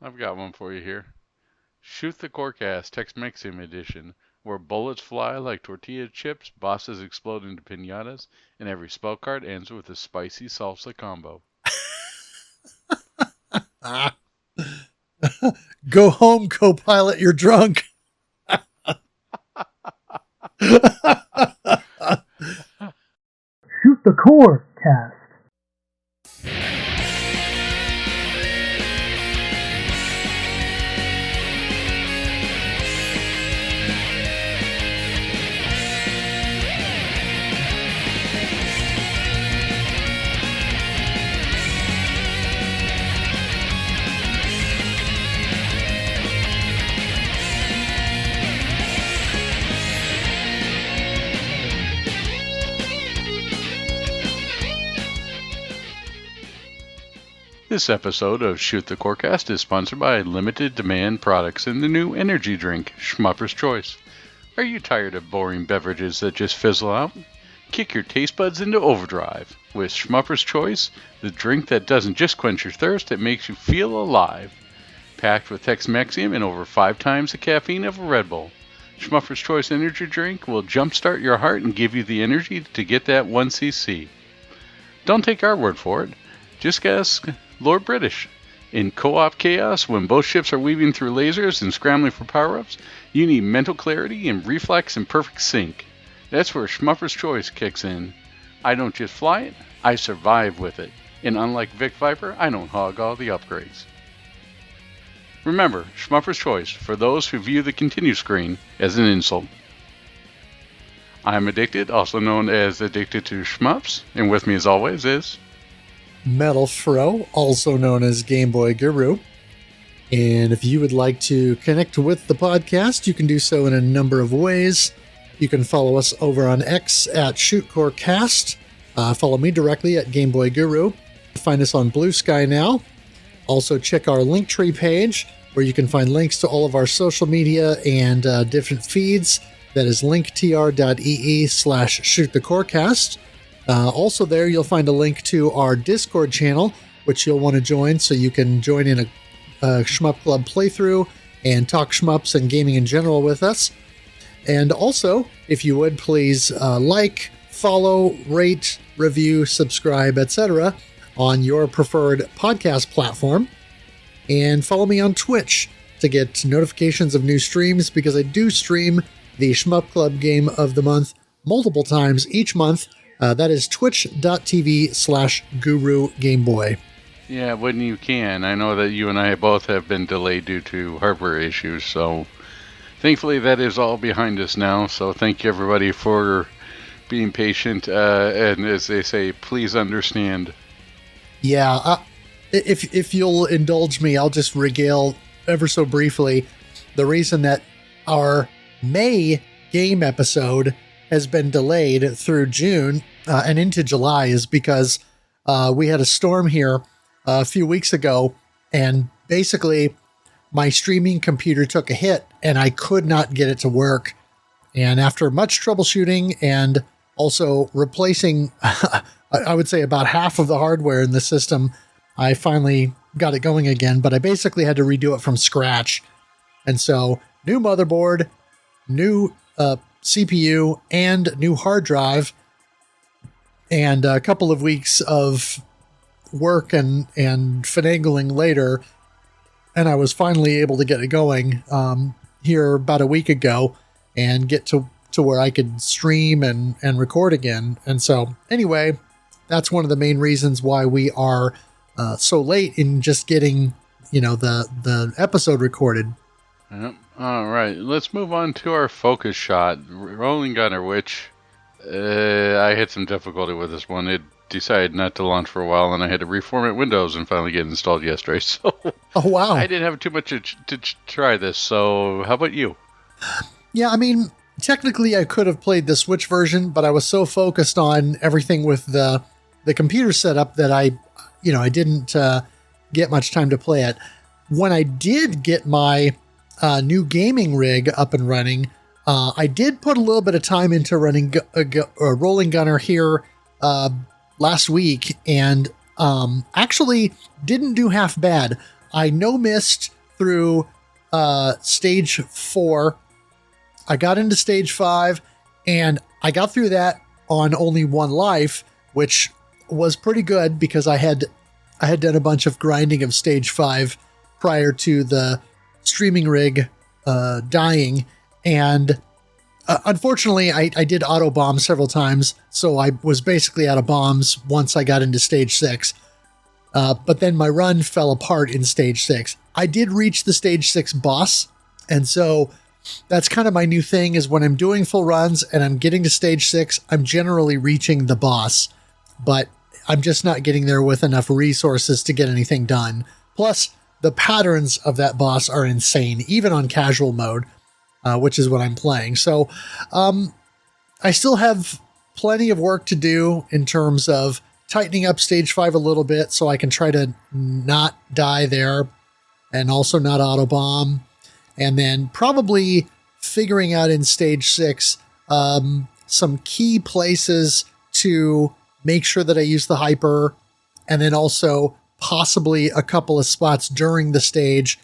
I've got one for you here. Shoot the Corecast Tex-Mexican edition, where bullets fly like tortilla chips, bosses explode into piñatas, and every spell card ends with a spicy salsa combo. Ah. Go home, co-pilot, you're drunk. Shoot the core cast. This episode of Shoot the Corecast is sponsored by limited demand products in the new energy drink, Schmupper's Choice. Are you tired of boring beverages that just fizzle out? Kick your taste buds into overdrive with Schmupper's Choice, the drink that doesn't just quench your thirst, it makes you feel alive. Packed with Tex-Mexican and over 5 times the caffeine of a Red Bull. Schmupper's Choice energy drink will jumpstart your heart and give you the energy to get that 1cc. Don't take our word for it. Just ask Lord British. In co-op chaos, when both ships are weaving through lasers and scrambling for power-ups, you need mental clarity and reflex in perfect sync. That's where Schmupper's Choice kicks in. I don't just fly it, I survive with it. And unlike Vic Viper, I don't hog all the upgrades. Remember, Schmupper's Choice for those who view the continue screen as an insult. I'm Addicted, also known as Addicted to Shmups, and with me as always is MetalFRO, also known as Game Boy Guru. And if you would like to connect with the podcast, you can do so in a number of ways. You can follow us over on X at ShootCoreCast. Follow me directly at Game Boy Guru. Find us on Blue Sky now. Also check our Linktree page, where you can find links to all of our social media and different feeds. That is linktr.ee/shootthecorecast. Also there, you'll find a link to our Discord channel, which you'll want to join so you can join in a Shmup Club playthrough and talk shmups and gaming in general with us. And also, if you would, please like, follow, rate, review, subscribe, etc. on your preferred podcast platform. And follow me on Twitch to get notifications of new streams, because I do stream the Shmup Club Game of the Month multiple times each month. That is twitch.tv/Guru Game Boy. Yeah, when you can. I know that you and I both have been delayed due to hardware issues, so thankfully that is all behind us now. So thank you everybody for being patient, and as they say, please understand. Yeah, if you'll indulge me, I'll just regale ever so briefly the reason that our May game episode has been delayed through June and into July is because we had a storm here a few weeks ago, and basically my streaming computer took a hit and I could not get it to work. And after much troubleshooting and also replacing, I would say about half of the hardware in the system, I finally got it going again, but I basically had to redo it from scratch. And so new motherboard, new CPU, and new hard drive, and a couple of weeks of work and finagling later, and I was finally able to get it going here about a week ago and get to where I could stream and record again. And so anyway, that's one of the main reasons why we are so late in just getting, the episode recorded. Yep. All right, let's move on to our focus shot, Rolling Gunner, which I had some difficulty with this one. It decided not to launch for a while, and I had to reformat Windows and finally get it installed yesterday. So, oh wow, I didn't have too much to try this. So, how about you? Yeah, I mean, technically I could have played the Switch version, but I was so focused on everything with the computer setup that I didn't get much time to play it. When I did get my new gaming rig up and running, I did put a little bit of time into running a Rolling Gunner here last week, and actually didn't do half bad. I no-missed through stage 4. I got into stage 5, and I got through that on only 1 life, which was pretty good because I had done a bunch of grinding of stage 5 prior to the streaming rig dying, and unfortunately I did auto bomb several times, so I was basically out of bombs once I got into stage 6. But then my run fell apart in stage 6. I did reach the stage 6 boss, and so that's kind of my new thing, is when I'm doing full runs and I'm getting to stage 6, I'm generally reaching the boss, but I'm just not getting there with enough resources to get anything done. Plus, the patterns of that boss are insane, even on casual mode, which is what I'm playing. So I still have plenty of work to do in terms of tightening up stage 5 a little bit so I can try to not die there and also not auto bomb. And then probably figuring out in stage 6 some key places to make sure that I use the hyper, and then also possibly a couple of spots during the stage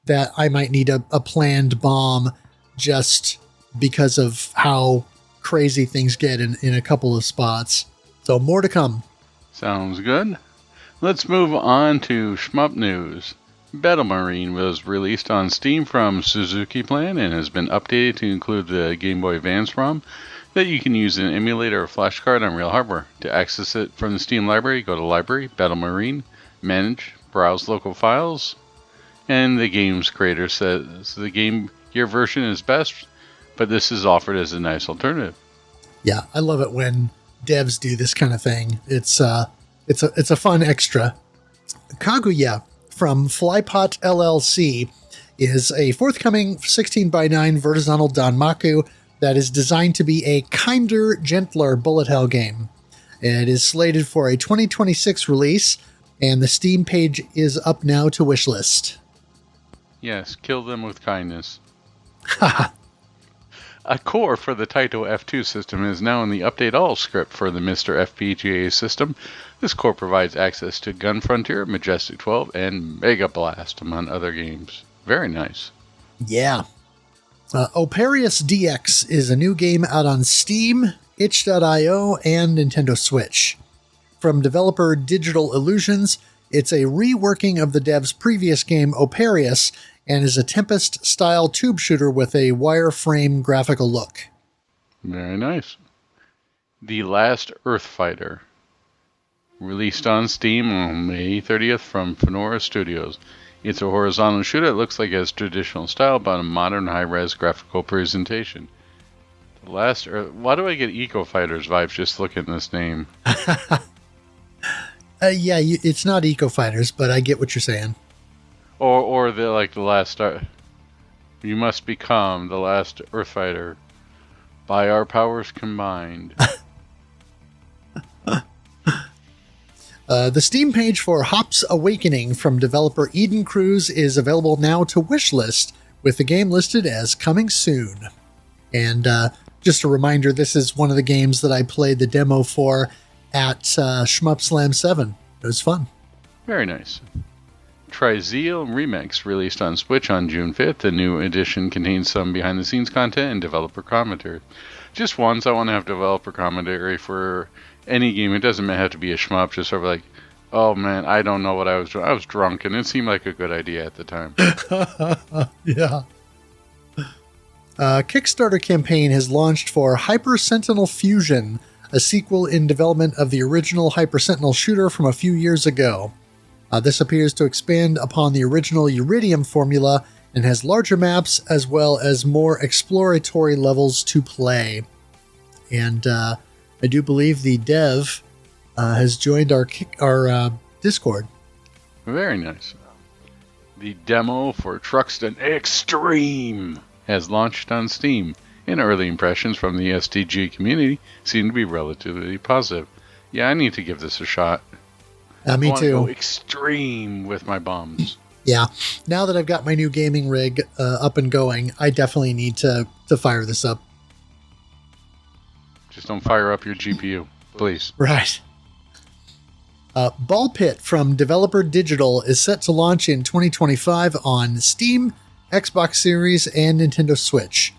that I might need a planned bomb just because of how crazy things get in a couple of spots. So more to come. Sounds good. Let's move on to shmup news. Battle Marine was released on Steam from Suzuki Plan and has been updated to include the Game Boy Advance ROM that you can use an emulator or flash card on real hardware. To access it from the Steam library, go to Library, Battle Marine, Manage, Browse Local Files, and the game's creator says the Game Gear version is best, but this is offered as a nice alternative. Yeah, I love it when devs do this kind of thing. It's a fun extra. Kaguya from Flypot LLC is a forthcoming 16:9 vertical danmaku that is designed to be a kinder, gentler bullet hell game. It is slated for a 2026 release, and the Steam page is up now to wishlist. Yes, kill them with kindness. A core for the Taito F2 system is now in the Update All script for the Mr. FPGA system. This core provides access to Gun Frontier, Majestic 12, and Mega Blast, among other games. Very nice. Yeah. Oparius DX is a new game out on Steam, itch.io, and Nintendo Switch. From developer Digital Illusions, it's a reworking of the dev's previous game Oparius, and is a Tempest-style tube shooter with a wireframe graphical look. Very nice. The Last Earthfighter. Released on Steam on May 30th from Fenora Studios. It's a horizontal shooter that looks like it has traditional style, but a modern high-res graphical presentation. The Last Earth... Why do I get Eco Fighters vibes just looking at this name? Yeah, it's not Eco Fighters, but I get what you're saying. Or the last... you must become the last Earthfighter by our powers combined. The Steam page for Hop's Awakening from developer Eden Cruz is available now to wishlist, with the game listed as coming soon. And just a reminder, this is one of the games that I played the demo for at Shmup Slam 7. It was fun. Very nice. Trizeal Remix, released on Switch on June 5th. The new edition contains some behind-the-scenes content and developer commentary. Just once, I want to have developer commentary for any game. It doesn't have to be a shmup, just sort of like, oh man, I don't know what I was doing. I was drunk, and it seemed like a good idea at the time. Yeah. Kickstarter campaign has launched for Hyper Sentinel Fusion, a sequel in development of the original Hyper Sentinel shooter from a few years ago. This appears to expand upon the original Iridium formula and has larger maps as well as more exploratory levels to play. And I do believe the dev has joined our Discord. Very nice. The demo for Truxton Extreme has launched on Steam, and early impressions from the STG community seem to be relatively positive. Yeah, I need to give this a shot. Me too. Go extreme with my bombs. Yeah. Now that I've got my new gaming rig up and going, I definitely need to fire this up. Just don't fire up your GPU, please. Right. Ball Pit from Developer Digital is set to launch in 2025 on Steam, Xbox Series, and Nintendo Switch.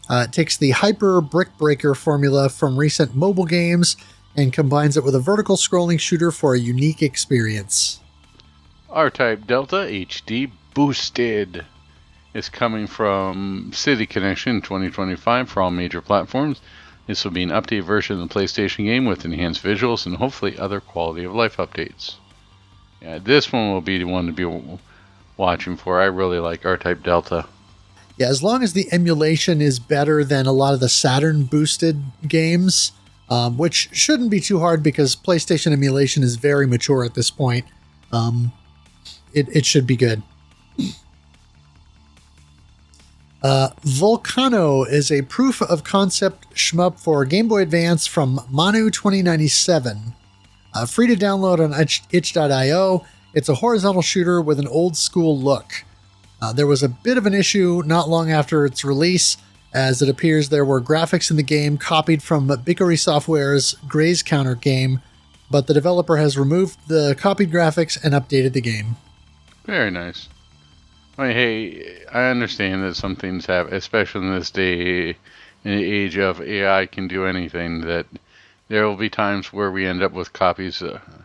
It takes the Hyper Brick Breaker formula from recent mobile games and combines it with a vertical scrolling shooter for a unique experience. R-Type Delta HD Boosted is coming from City Connection 2025 for all major platforms. This will be an updated version of the PlayStation game with enhanced visuals and hopefully other quality of life updates. Yeah, this one will be the one to be watching for. I really like R-Type Delta. Yeah, as long as the emulation is better than a lot of the Saturn boosted games, which shouldn't be too hard because PlayStation emulation is very mature at this point, it should be good. Volcano is a proof of concept shmup for Game Boy Advance from Manu 2097. Free to download on itch.io. It's a horizontal shooter with an old school look. There was a bit of an issue not long after its release, as it appears there were graphics in the game copied from Bickery Software's Gray's Counter game, but the developer has removed the copied graphics and updated the game. Very nice. I mean, hey, I understand that some things have, especially in this day, in the age of AI can do anything, that there will be times where we end up with copies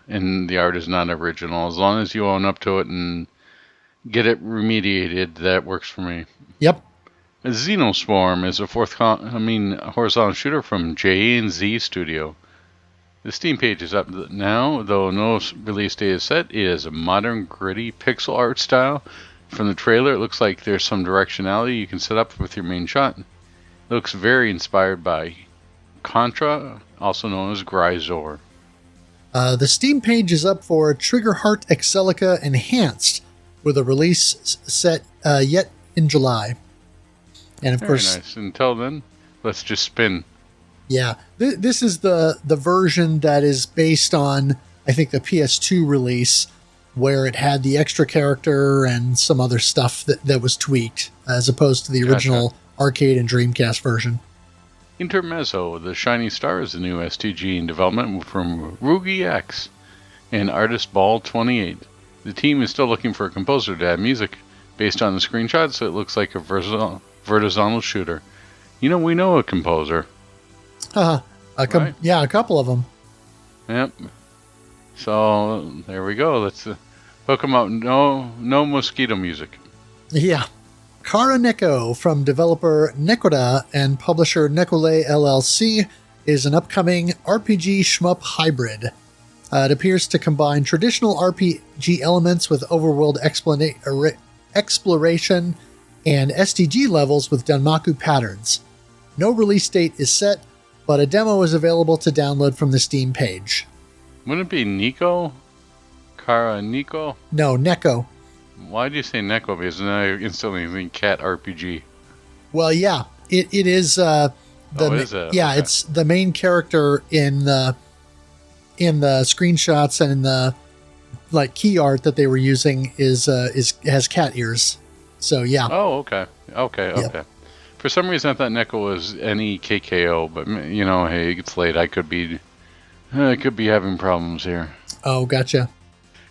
and the art is not original. As long as you own up to it and get it remediated, that works for me. Yep. Xenoswarm is a horizontal shooter from J&Z Studio. The Steam page is up now, though no release date is set. It is a modern, gritty pixel art style. From the trailer, it looks like there's some directionality you can set up with your main shot. It looks very inspired by Contra, also known as Gryzor. The Steam page is up for Triggerheart Excelica Enhanced, with a release set yet in July. And of course, nice. Until then, let's just spin. Yeah, this is the version that is based on, I think, the PS2 release, where it had the extra character and some other stuff that was tweaked, as opposed to the original arcade and Dreamcast version. Intermezzo, The Shining Star is the new STG in development from Rugi X and Artist Ball 28. The team is still looking for a composer to add music. Based on the screenshots, it looks like a vertical shooter. You know, we know a composer. Right? Yeah, a couple of them. Yep. So there we go. Let's hook them up. No mosquito music. Yeah. Kara Neko from developer Nekoda and publisher Nekole LLC is an upcoming RPG shmup hybrid. It appears to combine traditional RPG elements with overworld exploration and STG levels with danmaku patterns. No release date is set, but a demo is available to download from the Steam page. Wouldn't it be Nico? Kara Nico? No, Neko. Why do you say Neko? Because now I instantly think cat RPG. Well, yeah, it is. Is it? Yeah, okay. It's the main character in the screenshots and in the key art that they were using has cat ears. So yeah. Oh, okay. Yep. For some reason, I thought Neko was NEKKO, but hey, it's late. I could be having problems here. Oh, gotcha.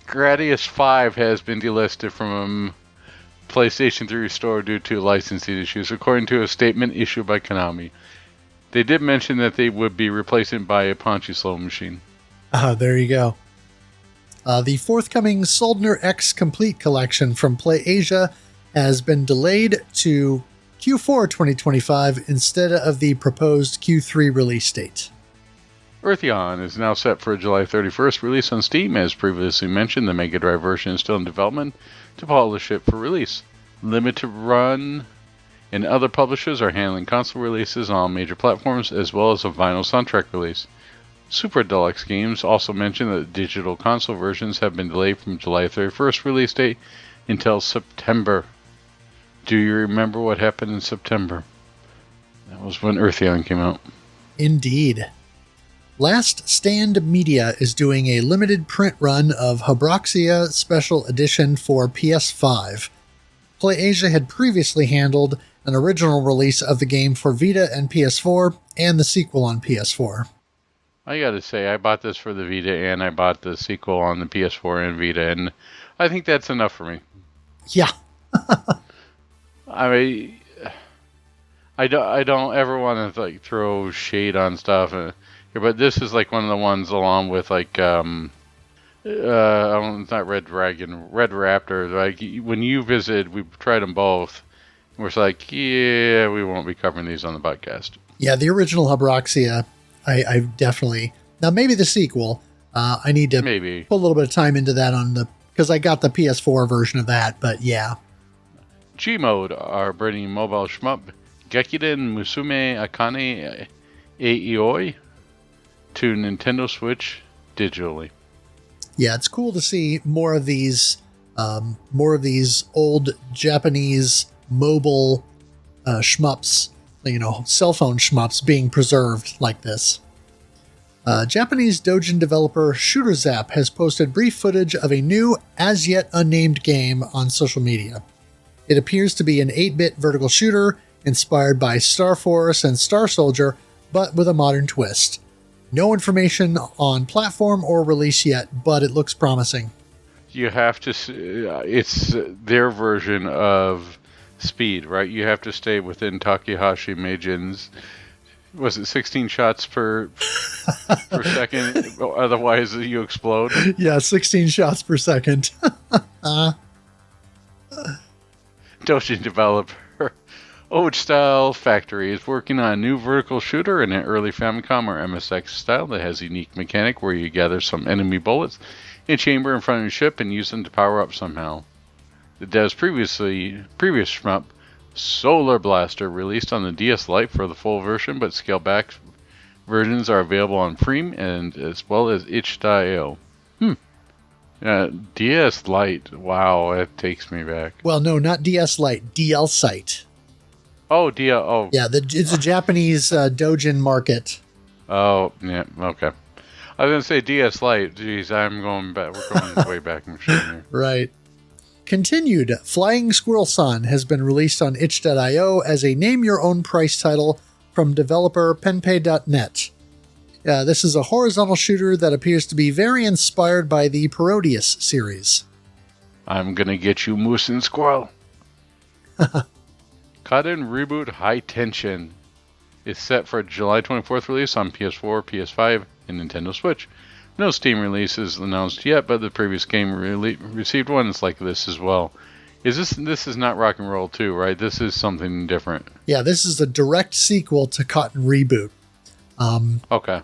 Gradius 5 has been delisted from PlayStation 3 store due to licensing issues, according to a statement issued by Konami. They did mention that they would be replacing by a Punchy Slow machine. There you go. The forthcoming Soldner X Complete collection from PlayAsia has been delayed to Q4 2025 instead of the proposed Q3 release date. Earthyon is now set for a July 31st release on Steam. As previously mentioned, the Mega Drive version is still in development to polish it for release. Limited Run and other publishers are handling console releases on major platforms, as well as a vinyl soundtrack release. Super Deluxe Games also mentioned that digital console versions have been delayed from July 31st release date until September. Do you remember what happened in September? That was when Earthyon came out. Indeed. Last Stand Media is doing a limited print run of Habroxia Special Edition for PS5. PlayAsia had previously handled an original release of the game for Vita and PS4, and the sequel on PS4. I gotta say, I bought this for the Vita and I bought the sequel on the PS4 and Vita, and I think that's enough for me. Yeah. I mean, I don't ever want to like throw shade on stuff, but this is like one of the ones along with like it's not Red Dragon, Red Raptor. Like when you visited, we tried them both. We're like, yeah, we won't be covering these on the podcast. Yeah, the original Habroxia, I definitely. Now maybe the sequel. I need to put a little bit of time into that because I got the PS4 version of that. But yeah. G-Mode are bringing mobile shmup Gekiden Musume Akane Aioi to Nintendo Switch digitally. Yeah, it's cool to see more of these old Japanese mobile shmups, cell phone shmups being preserved like this. Japanese doujin developer Shooter Zap has posted brief footage of a new, as yet unnamed game on social media. It appears to be an 8-bit vertical shooter inspired by Star Force and Star Soldier, but with a modern twist. No information on platform or release yet, but it looks promising. You have to... it's their version of Speed, right? You have to stay within Takahashi Meijin's... Was it 16 shots per second? Otherwise, you explode? Yeah, 16 shots per second. Doujin developer Ode Style Factory is working on a new vertical shooter in an early Famicom or MSX style that has a unique mechanic where you gather some enemy bullets in a chamber in front of your ship and use them to power up somehow. The dev's previous shmup, Solar Blaster, released on the DS Lite for the full version, but scaled back versions are available on Freem and as well as itch.io. DS Lite, wow, that takes me back. Well, no, not DS Lite, DL Site. Oh, DL. Yeah, it's a Japanese doujin market. Oh, yeah, okay. I was going to say DS Lite. Jeez, I'm going back. We're going way back in machine here. Right. Continued, Flying Squirrel Sun has been released on itch.io as a name-your-own-price title from developer penpay.net. This is a horizontal shooter that appears to be very inspired by the Parodius series. I'm going to get you, Moose and Squirrel. Cotton Reboot High Tension is set for a July 24th release on PS4, PS5, and Nintendo Switch. No Steam release is announced yet, but the previous game received ones like this as well. This is not Rock and Roll 2, right? This is something different. Yeah, this is a direct sequel to Cotton Reboot. Okay.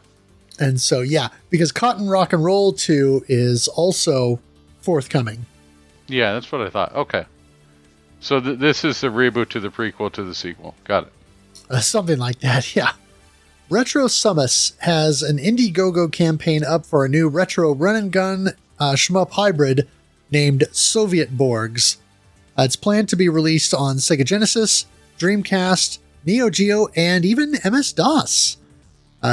And so, yeah, because Cotton Rock and Roll 2 is also forthcoming. Yeah, that's what I thought. Okay. So this is the reboot to the prequel to the sequel. Got it. Something like that, yeah. Retro Summus has an Indiegogo campaign up for a new retro run-and-gun shmup hybrid named Soviet Borgs. It's planned to be released on Sega Genesis, Dreamcast, Neo Geo, and even MS-DOS.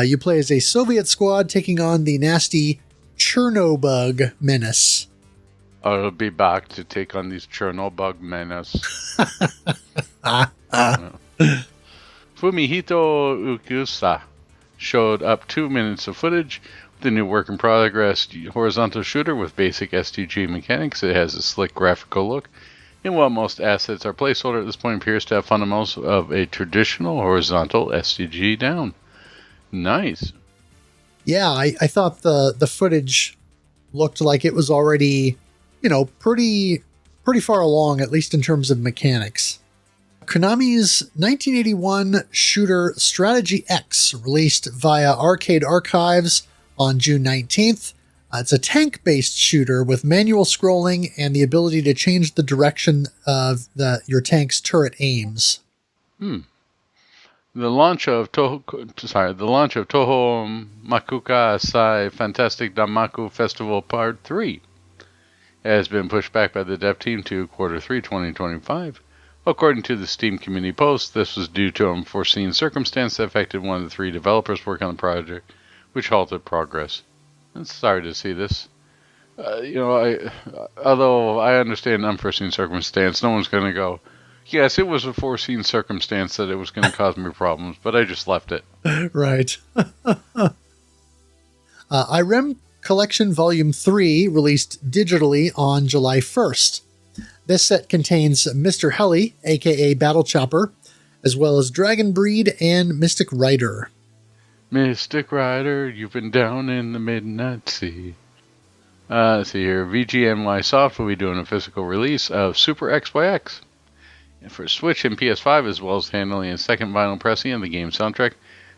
You play as a Soviet squad taking on the nasty Chernobug menace. I'll be back to take on these Chernobug menace. Fumihito Ukusa showed up 2 minutes of footage with the new work-in-progress horizontal shooter with basic STG mechanics. It has a slick graphical look, and while most assets are placeholder at this point, appears to have fundamentals of a traditional horizontal STG down. Nice. Yeah, I thought the footage looked like it was already, pretty far along, at least in terms of mechanics. Konami's 1981 shooter Strategy X released via Arcade Archives on June 19th. It's a tank-based shooter with manual scrolling and the ability to change the direction of your tank's turret aims. The launch of Toho Makuka Sai Fantastic Danmaku Festival Part 3 has been pushed back by the dev team to Q3 2025. According to the Steam community post, this was due to an unforeseen circumstance that affected one of the 3 developers working on the project, which halted progress. I'm sorry to see this. Although I understand unforeseen circumstance, no one's going to go, yes, it was a foreseen circumstance that it was going to cause me problems, but I just left it. Right. IREM Collection Volume 3 released digitally on July 1st. This set contains Mr. Helly, aka Battle Chopper, as well as Dragon Breed and Mystic Rider. Mystic Rider, you've been down in the midnight sea. Let's see here. VGMY Soft will be doing a physical release of Super XYX for Switch and PS5, as well as handling a second vinyl pressing of the game's soundtrack.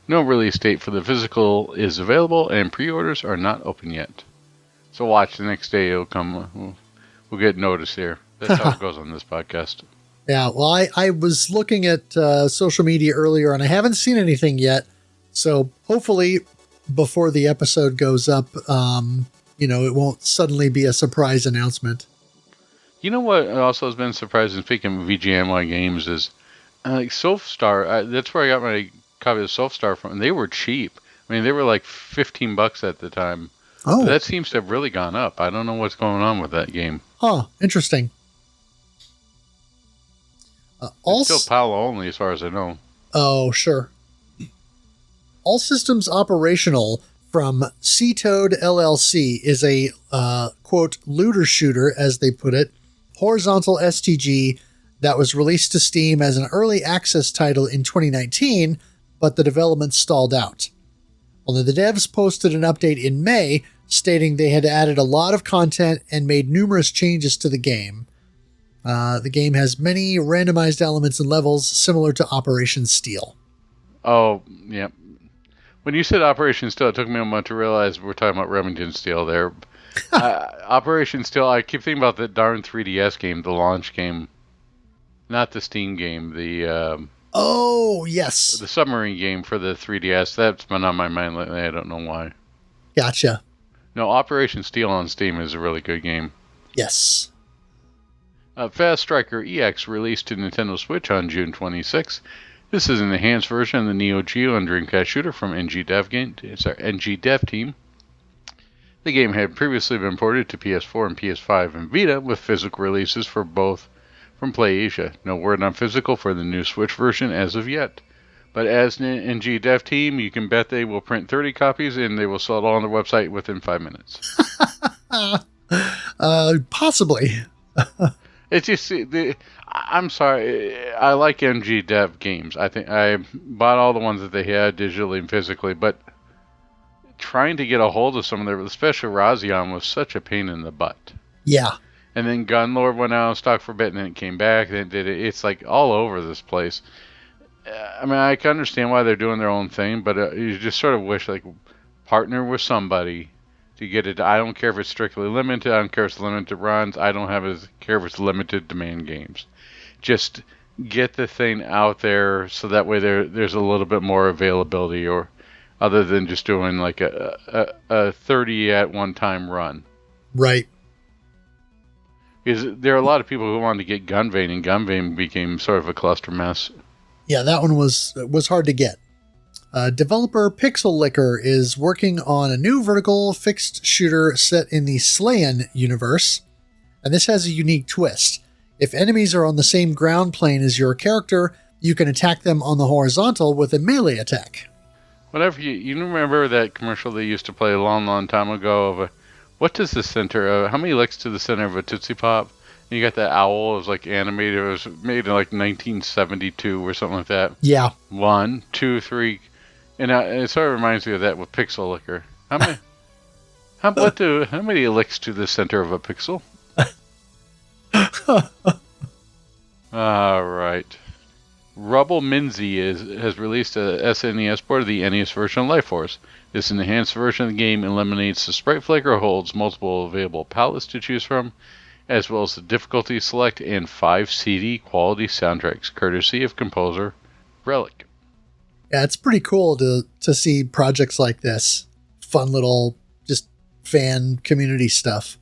No release date for the physical is available, and pre-orders are not open yet. So watch the next day; it'll come. We'll get notice here. That's how it goes on this podcast. Yeah, well, I was looking at social media earlier, and I haven't seen anything yet. So hopefully, before the episode goes up, it won't suddenly be a surprise announcement. You know what also has been surprising, speaking of VGMY games, is like Soulstar. That's where I got my copy of Soulstar from. And they were cheap. I mean, they were like $15 at the time. Oh. But that seems to have really gone up. I don't know what's going on with that game. Huh, interesting. It's still PAL only, as far as I know. Oh, sure. All Systems Operational from Seatoad LLC is a, quote, looter shooter, as they put it, horizontal STG that was released to Steam as an early access title in 2019, but the development stalled out. Only the devs posted an update in May stating they had added a lot of content and made numerous changes to the game. The game has many randomized elements and levels similar to Operation Steel. Oh, yeah. When you said Operation Steel, it took me a moment to realize we're talking about Remington Steel there. Operation Steel, I keep thinking about that darn 3DS game, the launch game. Not the Steam game, the... oh, yes. The submarine game for the 3DS. That's been on my mind lately. I don't know why. Gotcha. No, Operation Steel on Steam is a really good game. Yes. Fast Striker EX released to Nintendo Switch on June 26. This is an enhanced version of the Neo Geo and Dreamcast shooter from NG Dev Team. The game had previously been ported to PS4 and PS5 and Vita, with physical releases for both from PlayAsia. No word on physical for the new Switch version as of yet. But as NG Dev Team, you can bet they will print 30 copies and they will sell it all on their website within 5 minutes. Possibly. It's just I'm sorry. I like MG Dev games. I think I bought all the ones that they had digitally and physically, but trying to get a hold of some of their, especially Razion, was such a pain in the butt. Yeah. And then Gunlord went out of stock for a bit, and then it came back. Then it did it. It's like all over this place. I mean, I can understand why they're doing their own thing, but you just sort of wish like partner with somebody to get it. I don't care if it's strictly limited. I don't care if it's limited runs. I don't care if it's limited demand games. Just get the thing out there so that way there's a little bit more availability, or other than just doing like a 30 at one time run. Right. Because there are a lot of people who wanted to get Gunvein, and Gunvein became sort of a cluster mess. Yeah, that one was hard to get. Developer Pixel Licker is working on a new vertical fixed shooter set in the Slayan universe, and this has a unique twist. If enemies are on the same ground plane as your character, you can attack them on the horizontal with a melee attack. Whatever you remember that commercial they used to play a long, long time ago of what does the center, how many licks to the center of a Tootsie Pop? And you got that owl, it was like animated, it was made in like 1972 or something like that. Yeah. 1, 2, 3, and it sort of reminds me of that with Pixel Licker. How many licks to the center of a pixel? All right. Rubble Minzy has released a SNES port of the NES version of Life Force. This enhanced version of the game eliminates the sprite flicker, holds multiple available palettes to choose from, as well as the difficulty select and 5 CD quality soundtracks, courtesy of composer Relic. Yeah, it's pretty cool to see projects like this. Fun little just fan community stuff.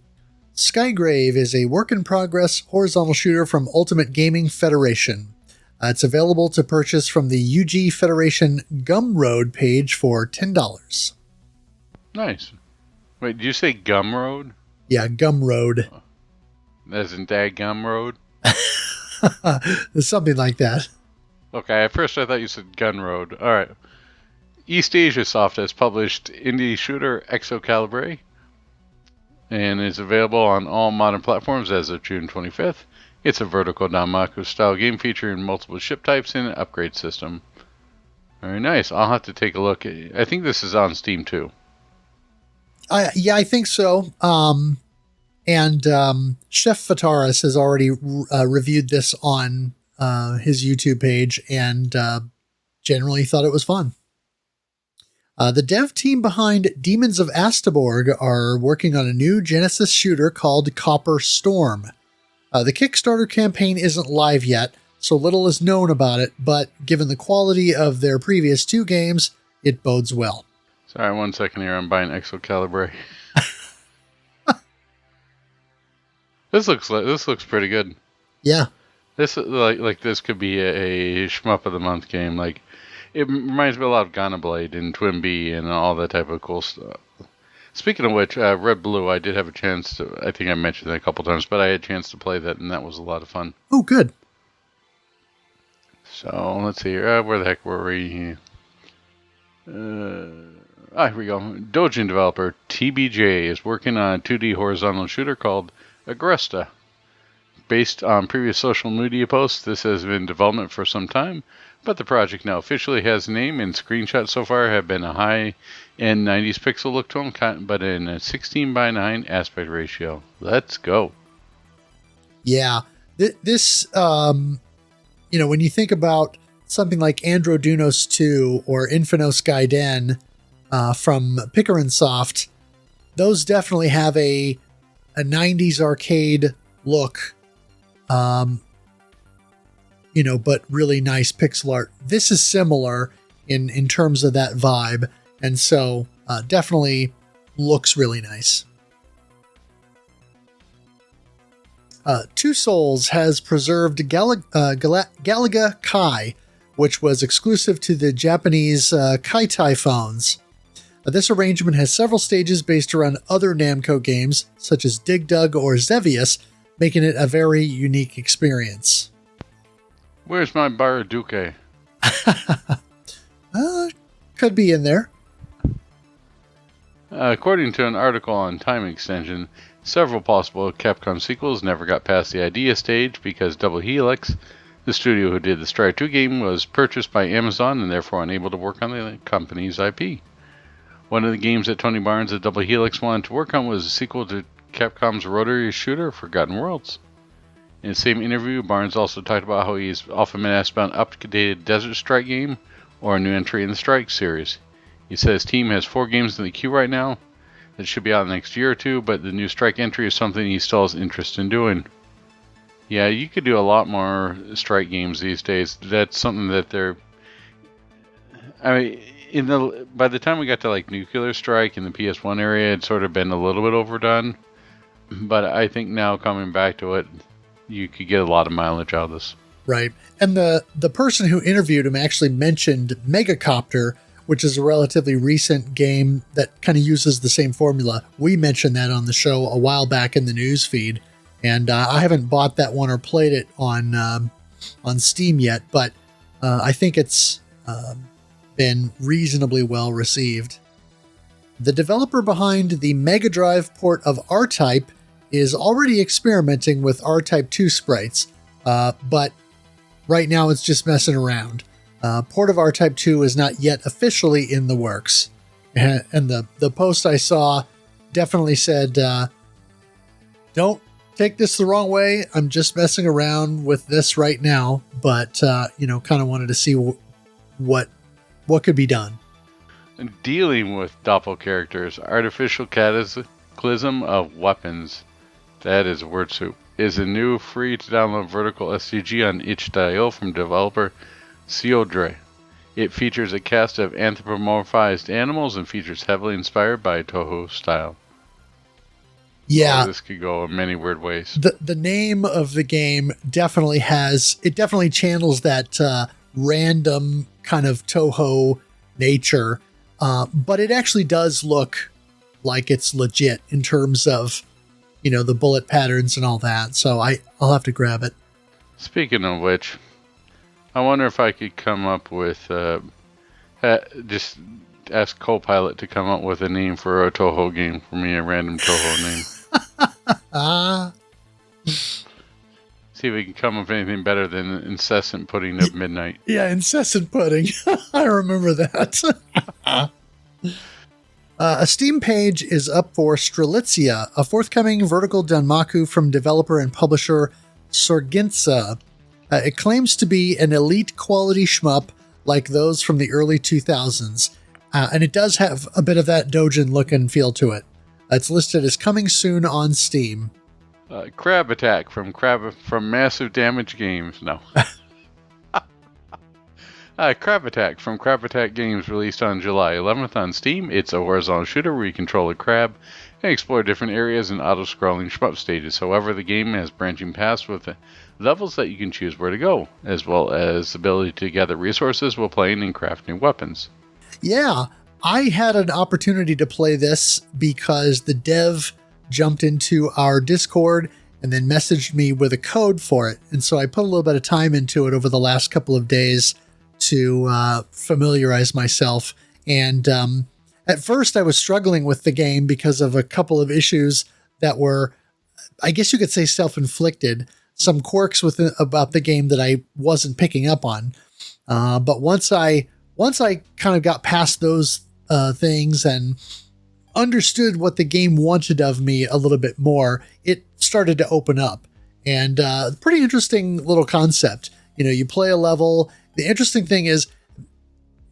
Skygrave is a work-in-progress horizontal shooter from Ultimate Gaming Federation. It's available to purchase from the UG Federation Gumroad page for $10. Nice. Wait, did you say Gumroad? Yeah, Gumroad. As in Dag Gumroad? Something like that. Okay, at first I thought you said Gun Road. All right. East Asia Soft has published indie shooter Excalibur and is available on all modern platforms as of June 25th. It's a vertical danmaku style game featuring multiple ship types and an upgrade system. Very nice. I'll have to take a look. I think this is on Steam too. Yeah, I think so. And Chef Fataris has already reviewed this on his YouTube page and generally thought it was fun. The dev team behind Demons of Astaborg are working on a new Genesis shooter called Copper Storm. The Kickstarter campaign isn't live yet, so little is known about it, but given the quality of their previous 2 games, it bodes well. Sorry, 1 second here. I'm buying Excalibur. This looks pretty good. Yeah. This this could be a shmup of the month game. Like, it reminds me a lot of Blade and Twin B and all that type of cool stuff. Speaking of which, Red Blue, I did have a chance to. I think I mentioned that a couple times, but I had a chance to play that, and that was a lot of fun. Oh, good. So let's see here. Where the heck were we? Here we go. Dojin developer TBJ is working on a 2D horizontal shooter called Agresta. Based on previous social media posts, this has been in development for some time, but the project now officially has a name, and screenshots so far have been a high-end 90s pixel look to them, but in a 16:9 aspect ratio. Let's go. Yeah. This, when you think about something like Androdunos 2 or Infinos Gaiden from Picarin Soft, those definitely have a 90s arcade look, but really nice pixel art. This is similar in terms of that vibe, and so definitely looks really nice. Two Souls has preserved Galaga Kai, which was exclusive to the Japanese Kaitai phones. This arrangement has several stages based around other Namco games, such as Dig Dug or Xevious, making it a very unique experience. Where's my Baraduke? Could be in there. According to an article on Time Extension, several possible Capcom sequels never got past the idea stage because Double Helix, the studio who did the Strike 2 game, was purchased by Amazon and therefore unable to work on the company's IP. One of the games that Tony Barnes at Double Helix wanted to work on was a sequel to Capcom's rotary shooter, Forgotten Worlds. In the same interview, Barnes also talked about how he's often been asked about an updated Desert Strike game or a new entry in the Strike series. He said his team has 4 games in the queue right now that should be out in the next year or 2, but the new Strike entry is something he still has interest in doing. Yeah, you could do a lot more Strike games these days. That's something that they're... by the time we got to like Nuclear Strike in the PS1 area, it's sort of been a little bit overdone. But I think now coming back to it, you could get a lot of mileage out of this. Right. And the person who interviewed him actually mentioned Megacopter, which is a relatively recent game that kind of uses the same formula. We mentioned that on the show a while back in the news feed, and I haven't bought that one or played it on Steam yet, but I think it's been reasonably well received. The developer behind the Mega Drive port of R-Type is already experimenting with R-Type 2 sprites, but right now it's just messing around. Port of R-Type 2 is not yet officially in the works. And the post I saw definitely said, don't take this the wrong way. I'm just messing around with this right now, but, kind of wanted to see what could be done. Dealing with doppelcharacters, artificial cataclysm of weapons, that is word soup, is a new free-to-download vertical SCG on itch.io from developer Ciodre. It features a cast of anthropomorphized animals and features heavily inspired by Toho style. Yeah. This could go in many weird ways. The name of the game definitely channels that random kind of Toho nature, but it actually does look like it's legit in terms of, the bullet patterns and all that. So I'll have to grab it. Speaking of which, I wonder if I could come up with Just ask Copilot to come up with a name for a Toho game for me, a random Toho name. See if we can come up with anything better than Incessant Pudding of Midnight. Yeah, Incessant Pudding. I remember that. A Steam page is up for Strelitzia, a forthcoming vertical danmaku from developer and publisher Sorgintsa. It claims to be an elite quality shmup like those from the early 2000s, and it does have a bit of that Dojin look and feel to it. It's listed as coming soon on Steam. Crab Attack from Massive Damage Games. No. Crab Attack from Crab Attack Games, released on July 11th on Steam. It's a horizontal shooter where you control a crab and explore different areas and auto-scrolling shmup stages. However, the game has branching paths with levels that you can choose where to go, as well as the ability to gather resources while playing and crafting weapons. Yeah, I had an opportunity to play this because the dev jumped into our Discord and then messaged me with a code for it. And so I put a little bit of time into it over the last couple of days to familiarize myself. And at first I was struggling with the game because of a couple of issues that were, I guess you could say, self-inflicted. Some quirks about the game that I wasn't picking up on. But once I kind of got past those things and understood what the game wanted of me a little bit more, it started to open up. And pretty interesting little concept. You know, you play a level. The interesting thing is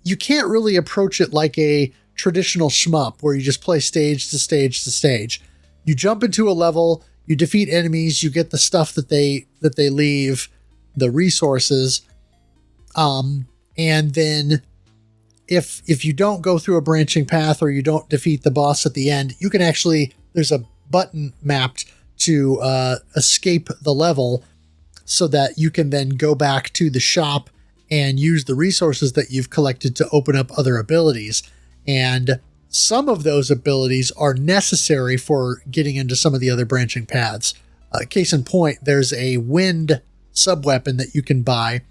you can't really approach it like a traditional shmup where you just play stage to stage to stage. You jump into a level, you defeat enemies, you get the stuff that they leave, the resources. And then if you don't go through a branching path or you don't defeat the boss at the end, you can actually, there's a button mapped to escape the level so that you can then go back to the shop and use the resources that you've collected to open up other abilities. And some of those abilities are necessary for getting into some of the other branching paths. Case in point, there's a wind sub-weapon that you can buy.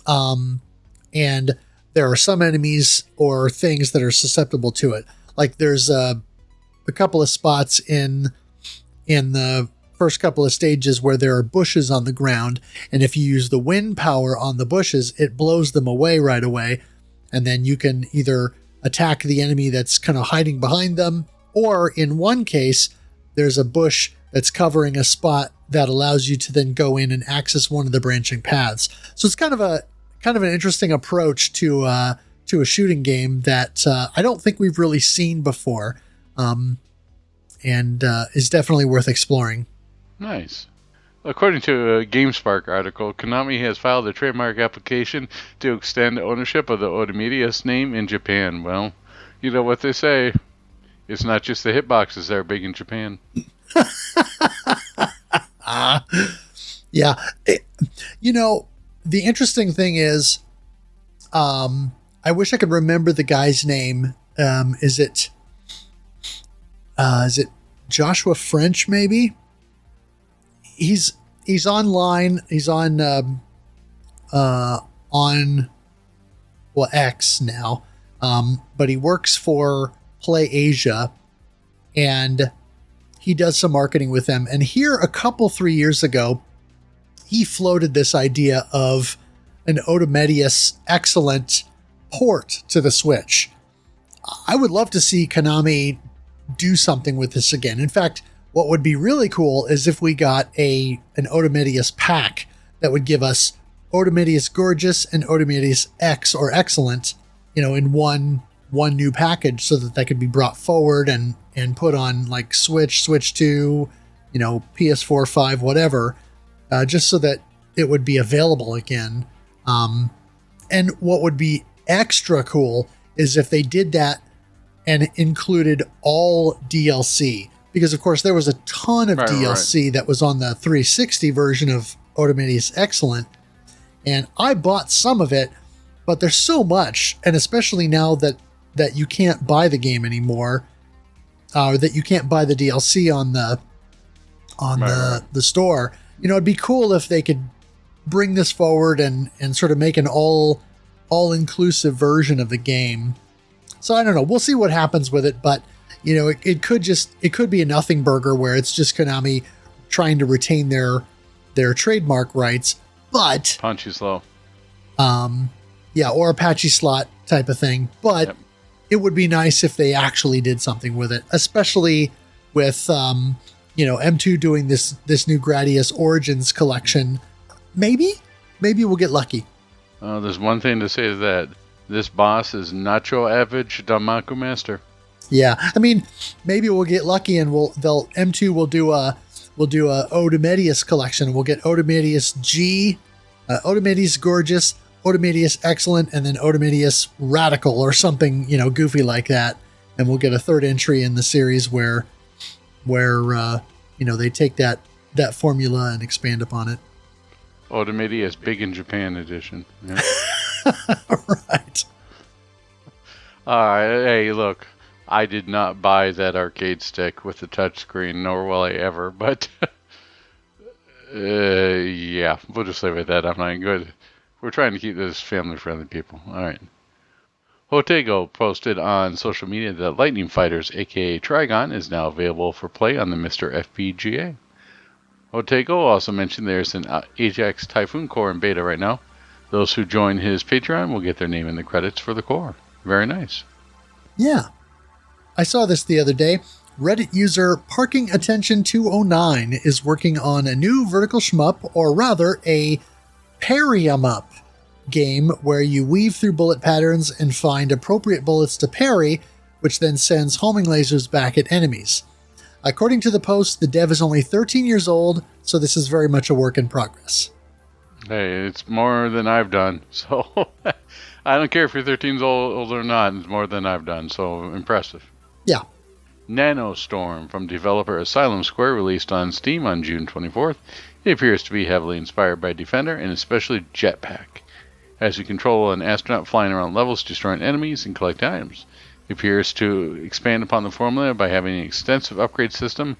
And there are some enemies or things that are susceptible to it. Like there's a couple of spots in the first couple of stages where there are bushes on the ground, and if you use the wind power on the bushes, it blows them away right away, and then you can either attack the enemy that's kind of hiding behind them, or in one case, there's a bush that's covering a spot that allows you to then go in and access one of the branching paths. So it's kind of an interesting approach to a shooting game that I don't think we've really seen before, and is definitely worth exploring. Nice. According to a GameSpark article, Konami has filed a trademark application to extend ownership of the Odemedius name in Japan. Well, you know what they say. It's not just the hitboxes that are big in Japan. Yeah. The interesting thing is, I wish I could remember the guy's name. Is it Joshua French, maybe? He's online. He's on X now. But he works for Play Asia, and he does some marketing with them. And here, 3 years ago, he floated this idea of an Odemedius excellent port to the Switch. I would love to see Konami do something with this again. In fact, what would be really cool is if we got an Odemedius pack that would give us Odemedius Gorgeous and Odemedius X or Excellent, in one new package, so that could be brought forward and put on like Switch 2, PS4, 5, whatever, just so that it would be available again. And what would be extra cool is if they did that and included all DLC. Because, of course, there was a ton of DLC that was on the 360 version of Odemedius Excellent. And I bought some of it, but there's so much. And especially now that you can't buy the game anymore, or that you can't buy the DLC on the store. It'd be cool if they could bring this forward and sort of make an all all-inclusive version of the game. So I don't know. We'll see what happens with it, but it could be a nothing burger where it's just Konami trying to retain their trademark rights, but punchy slow. Or Apache slot type of thing. But yep. It would be nice if they actually did something with it, especially with M2 doing this new Gradius Origins collection. Maybe we'll get lucky. There's one thing to say to that. This boss is not your average danmaku master. Yeah, I mean, maybe we'll get lucky and M2 will do a Odomedius collection. We'll get Odomedius G, Odomedius Gorgeous, Odomedius Excellent, and then Odomedius Radical or something, goofy like that. And we'll get a third entry in the series where they take that formula and expand upon it. Odomedius Big in Japan edition. Yeah. Right. Hey, look, I did not buy that arcade stick with the touchscreen, nor will I ever, but yeah, we'll just leave it at that. I'm not good. We're trying to keep this family-friendly, people. All right. Hotego posted on social media that Lightning Fighters, aka Trigon, is now available for play on the Mr. FPGA. Hotego also mentioned there's an Ajax Typhoon core in beta right now. Those who join his Patreon will get their name in the credits for the core. Very nice. Yeah. I saw this the other day. Reddit user Parking Attention 209 is working on a new vertical shmup, or rather a parry 'em up game where you weave through bullet patterns and find appropriate bullets to parry, which then sends homing lasers back at enemies. According to the post, the dev is only 13 years old, so this is very much a work in progress. Hey, it's more than I've done, so I don't care if you're 13 years old or not, it's more than I've done, so impressive. Yeah. Nanostorm from developer Asylum Square released on Steam on June 24th. It appears to be heavily inspired by Defender and especially Jetpack, as you control an astronaut flying around levels, destroying enemies, and collect items. It appears to expand upon the formula by having an extensive upgrade system,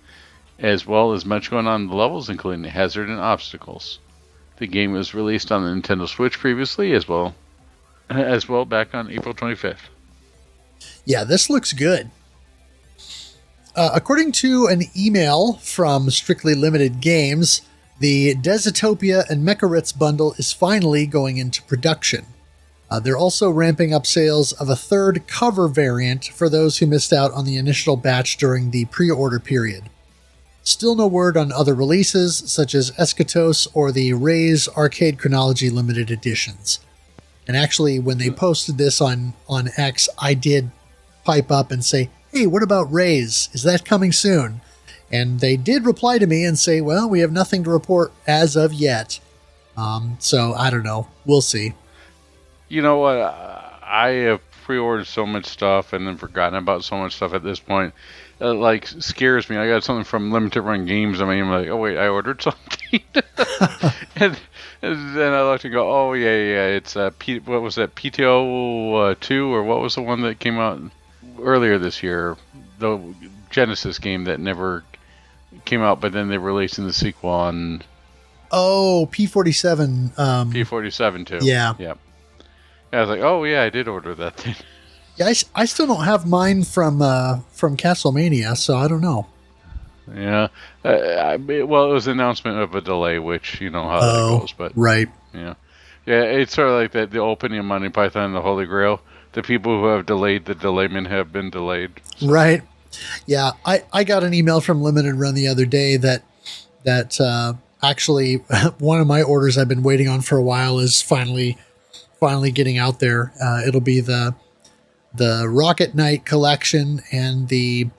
as well as much going on in the levels, including hazard and obstacles. The game was released on the Nintendo Switch previously, as well back on April 25th. Yeah, this looks good. According to an email from Strictly Limited Games, the Desitopia and Mecharitz bundle is finally going into production. They're also ramping up sales of a third cover variant for those who missed out on the initial batch during the pre-order period. Still no word on other releases, such as Eschatos or the Raze Arcade Chronology Limited Editions. And actually, when they posted this on X, I did pipe up and say, hey, what about Raze? Is that coming soon? And they did reply to me and say, well, we have nothing to report as of yet. So, I don't know. We'll see. You know what? I have pre-ordered so much stuff and then forgotten about so much stuff at this point. Scares me. I got something from Limited Run Games. I mean, I'm like, oh, wait, I ordered something. and then I looked and go, oh, yeah, it's what was that, PTO 2, or what was the one that came out earlier this year? The Genesis game that never came out, but then they released in the sequel on... Oh, P47. P47 too. Yeah. Yep. I was like, oh, yeah, I did order that thing. Yeah, I still don't have mine from Castlemania, so I don't know. Yeah. It was an announcement of a delay, which you know how that goes. But right. Yeah. Yeah, it's sort of like that. The opening of Monty Python and the Holy Grail. The people who have delayed the delayment have been delayed. So. Right. Yeah, I got an email from Limited Run the other day that actually one of my orders I've been waiting on for a while is finally getting out there. It'll be the Rocket Knight collection and nice.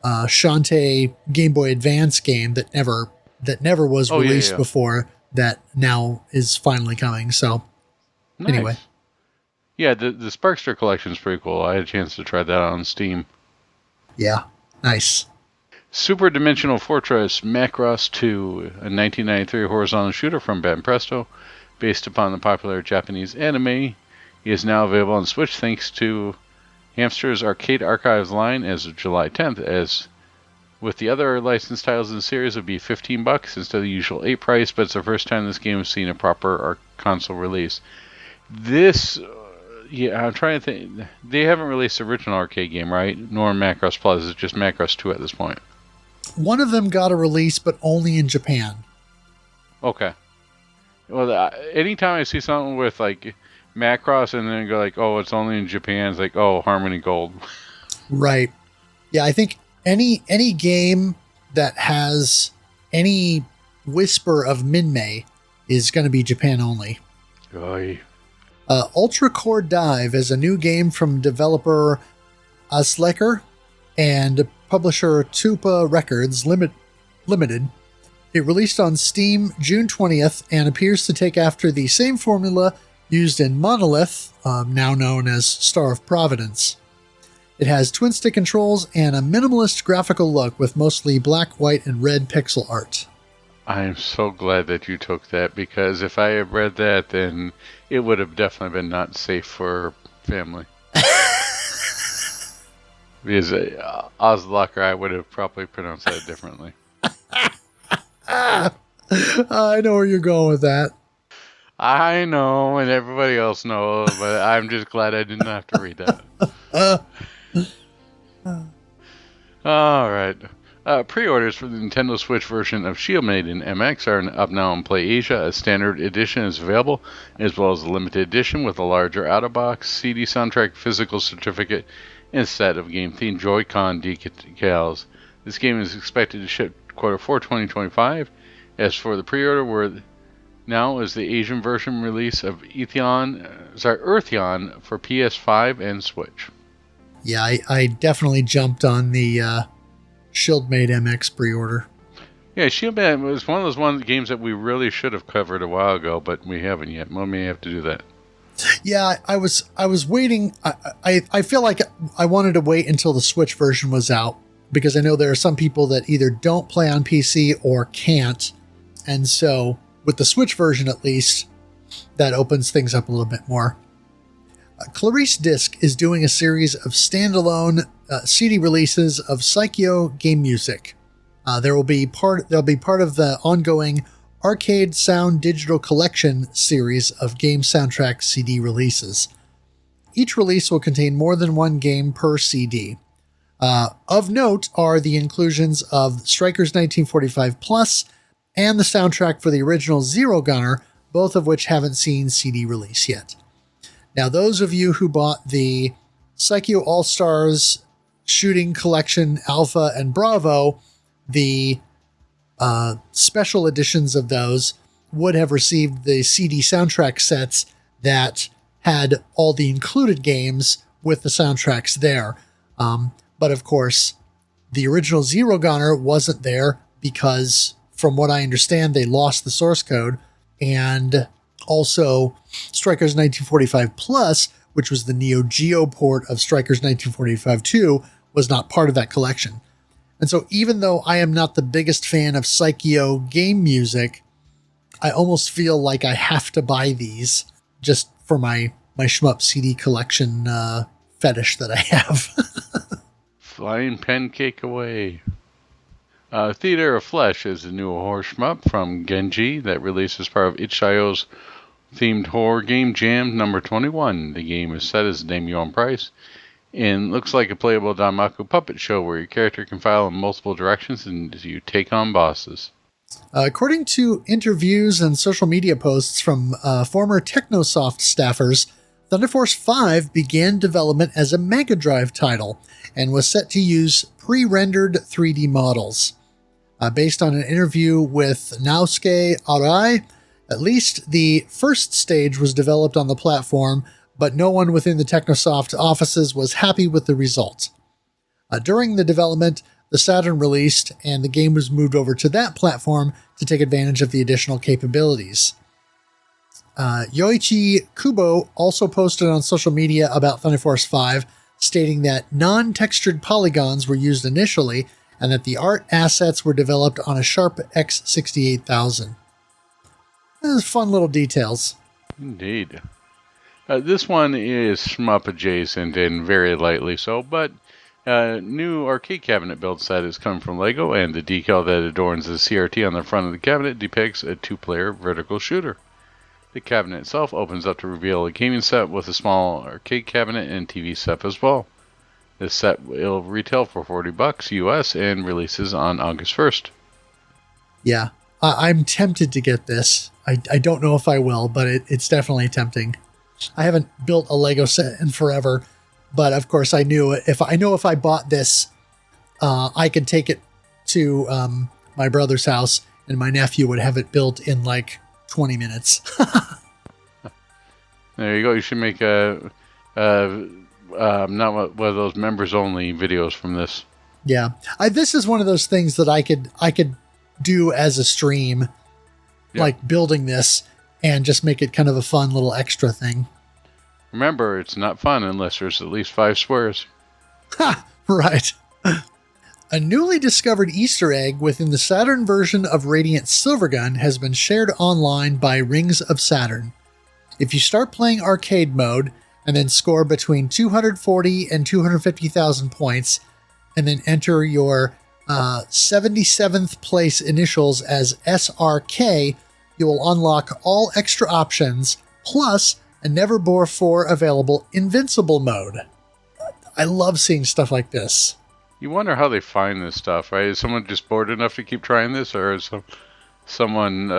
Shantae Game Boy Advance game that never was released before, that now is finally coming. So nice. Anyway. Yeah, the Sparkster collection is pretty cool. I had a chance to try that out on Steam. Yeah, nice. Super Dimensional Fortress Macross 2, a 1993 horizontal shooter from Banpresto, based upon the popular Japanese anime. He is now available on Switch thanks to Hamster's Arcade Archives line as of July 10th. As with the other licensed titles in the series, it would be $15 instead of the usual $8 price, but it's the first time this game has seen a proper console release. This, yeah, I'm trying to think. They haven't released the original arcade game, right? Nor Macross Plus. It's just Macross 2 at this point. One of them got a release, but only in Japan. Okay. Well, anytime I see something with like Macross and then go like, oh, it's only in Japan, it's like, oh, Harmony Gold. Right. Yeah, I think any game that has any whisper of Minmay is going to be Japan only. Oy. Ultra Core Dive is a new game from developer Aslecker and publisher Tupa Records Limited. It released on Steam June 20th and appears to take after the same formula used in Monolith, now known as Star of Providence. It has twin-stick controls and a minimalist graphical look with mostly black, white, and red pixel art. I am so glad that you took that, because if I had read that, then it would have definitely been not safe for family. Because Ozlocker, I would have probably pronounced that differently. I know where you're going with that. I know, and everybody else knows, but I'm just glad I didn't have to read that. All right. Pre-orders for the Nintendo Switch version of Shield Maiden MX are up now in Play Asia. A standard edition is available, as well as a limited edition with a larger out-of-box CD soundtrack physical certificate and set of game-themed Joy-Con decals. This game is expected to ship Q4 2025. As for the pre-order, now is the Asian version release of Earthyon for PS5 and Switch. Yeah, I definitely jumped on the Shieldmade MX pre-order. Yeah, Shieldmade was one of those games that we really should have covered a while ago, but we haven't yet. We may have to do that. Yeah, I was waiting. I feel like I wanted to wait until the Switch version was out, because I know there are some people that either don't play on PC or can't. And so with the Switch version, at least, that opens things up a little bit more. Clarice Disc is doing a series of standalone CD releases of Psycho game music. They'll be part of the ongoing Arcade Sound Digital Collection series of game soundtrack CD releases. Each release will contain more than one game per CD. Of note are the inclusions of Strikers 1945 Plus and the soundtrack for the original Zero Gunner, both of which haven't seen CD release yet. Now, those of you who bought the Psycho All-Stars Shooting Collection Alpha and Bravo, the special editions of those would have received the CD soundtrack sets that had all the included games with the soundtracks there. But of course, the original Zero Gunner wasn't there because, from what I understand, they lost the source code. And also, Strikers 1945 Plus, which was the Neo Geo port of Strikers 1945 2, was not part of that collection. And so even though I am not the biggest fan of Psycho game music, I almost feel like I have to buy these just for my shmup CD collection fetish that I have. Flying pancake away. Theater of Flesh is a new horror shmup from Genji that released as part of itch.io's themed horror game Jam number 21. The game is set as name your own price and looks like a playable danmaku puppet show where your character can file in multiple directions and you take on bosses. According to interviews and social media posts from former Technosoft staffers, Thunder Force 5 began development as a Mega Drive title and was set to use pre-rendered 3D models. Based on an interview with Naosuke Arai, at least the first stage was developed on the platform, but no one within the Technosoft offices was happy with the result. During the development, the Saturn released, and the game was moved over to that platform to take advantage of the additional capabilities. Yoichi Kubo also posted on social media about Thunder Force 5, stating that non-textured polygons were used initially, and that the art assets were developed on a Sharp X68000. Those fun little details. Indeed. This one is shmup adjacent and very lightly so, but a new arcade cabinet build set is coming from LEGO, and the decal that adorns the CRT on the front of the cabinet depicts a two-player vertical shooter. The cabinet itself opens up to reveal a gaming set with a small arcade cabinet and TV set as well. This set will retail for $40 US and releases on August 1st. Yeah, I'm tempted to get this. I don't know if I will, but it's definitely tempting. I haven't built a Lego set in forever, but of course I knew if I bought this, I could take it to my brother's house and my nephew would have it built in like 20 minutes. There you go. You should make not one of those members only videos from this. Yeah, this is one of those things that I could do as a stream, yep. Like building this and just make it kind of a fun little extra thing. Remember, it's not fun unless there's at least 5 squares. Ha! Right. A newly discovered Easter egg within the Saturn version of Radiant Silvergun has been shared online by Rings of Saturn. If you start playing arcade mode and then score between 240 and 250,000 points, and then enter your 77th place initials as SRK, you will unlock all extra options, plus a Never Bore 4 available Invincible mode. I love seeing stuff like this. You wonder how they find this stuff, right? Is someone just bored enough to keep trying this, or is someone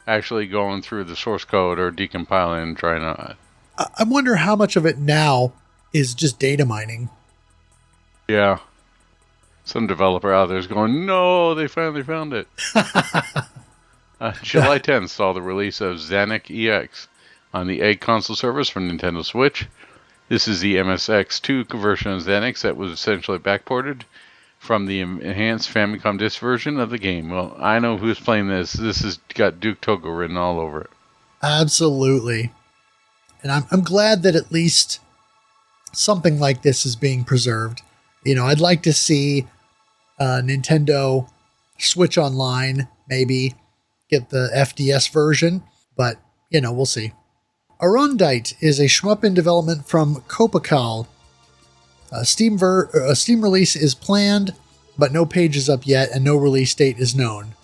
actually going through the source code or decompiling and trying to... I wonder how much of it now is just data mining. Yeah. Some developer out there is going, no, they finally found it. July 10th saw the release of Xanac EX on the Egg console servers for Nintendo Switch. This is the MSX2 version of Xanax that was essentially backported from the enhanced Famicom Disk version of the game. Well, I know who's playing this. This has got Duke Togo written all over it. Absolutely. And I'm glad that at least something like this is being preserved. You know, I'd like to see Nintendo Switch Online, maybe get the FDS version, but, you know, we'll see. Arundite is a shmup in development from Copacal. A Steam release is planned, but no page is up yet and no release date is known.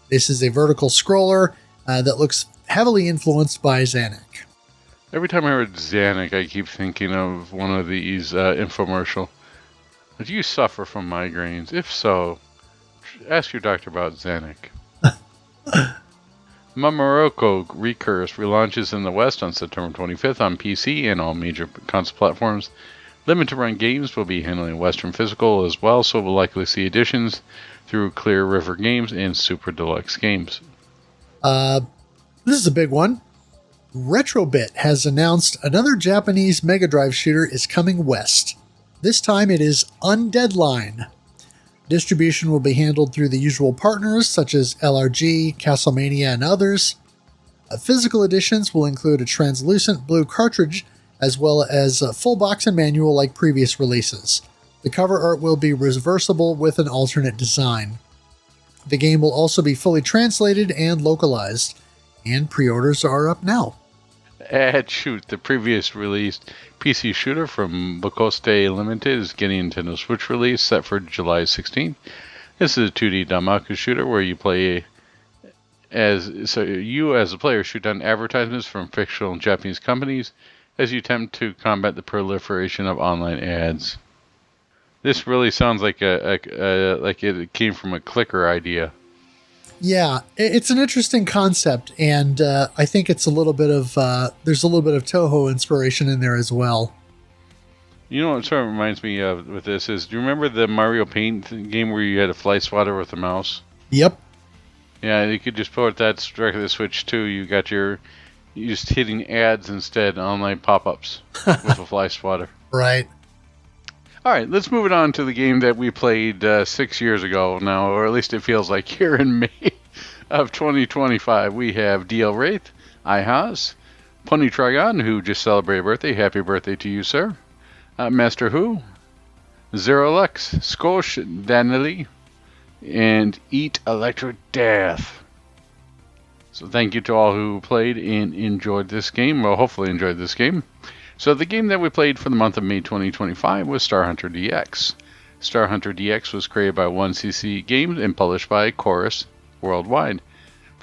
This is a vertical scroller that looks heavily influenced by Xanac. Every time I heard Xanac, I keep thinking of one of these infomercial. Do you suffer from migraines? If so, ask your doctor about Xanac. Mamaroko Recurse relaunches in the West on September 25th on PC and all major console platforms. Limited run games will be handling Western Physical as well, so we'll likely see additions through Clear River Games and Super Deluxe Games. This is a big one. Retrobit has announced another Japanese Mega Drive shooter is coming west. This time it is Undeadline. Distribution will be handled through the usual partners such as LRG, Castlemania, and others. Physical editions will include a translucent blue cartridge as well as a full box and manual like previous releases. The cover art will be reversible with an alternate design. The game will also be fully translated and localized, and pre-orders are up now. Shoot, the previous released PC shooter from Bokoste Limited is getting a Nintendo Switch release set for July 16th. This is a 2D danmaku shooter where you as a player shoot down advertisements from fictional Japanese companies as you attempt to combat the proliferation of online ads. This really sounds like like it came from a clicker idea. Yeah, it's an interesting concept, and I think it's a little bit of there's a little bit of Toho inspiration in there as well. You know what sort of reminds me of with this is, do you remember the Mario Paint game where you had a fly swatter with a mouse? Yep. Yeah, you could just put that directly to the Switch too. You just hitting ads instead, online pop-ups with a fly swatter. Right. All right, let's move it on to the game that we played 6 years ago now, or at least it feels like here in May of 2025. We have DL Wraith, Ihaz, Pony Trigon, who just celebrated birthday. Happy birthday to you, sir. Master Who, Zero Lux, Skosh, Danily, and Eat Electric Death. So thank you to all who played and enjoyed this game. Well, hopefully enjoyed this game. So the game that we played for the month of May 2025 was Star Hunter DX. Star Hunter DX was created by 1cc Games and published by Chorus worldwide.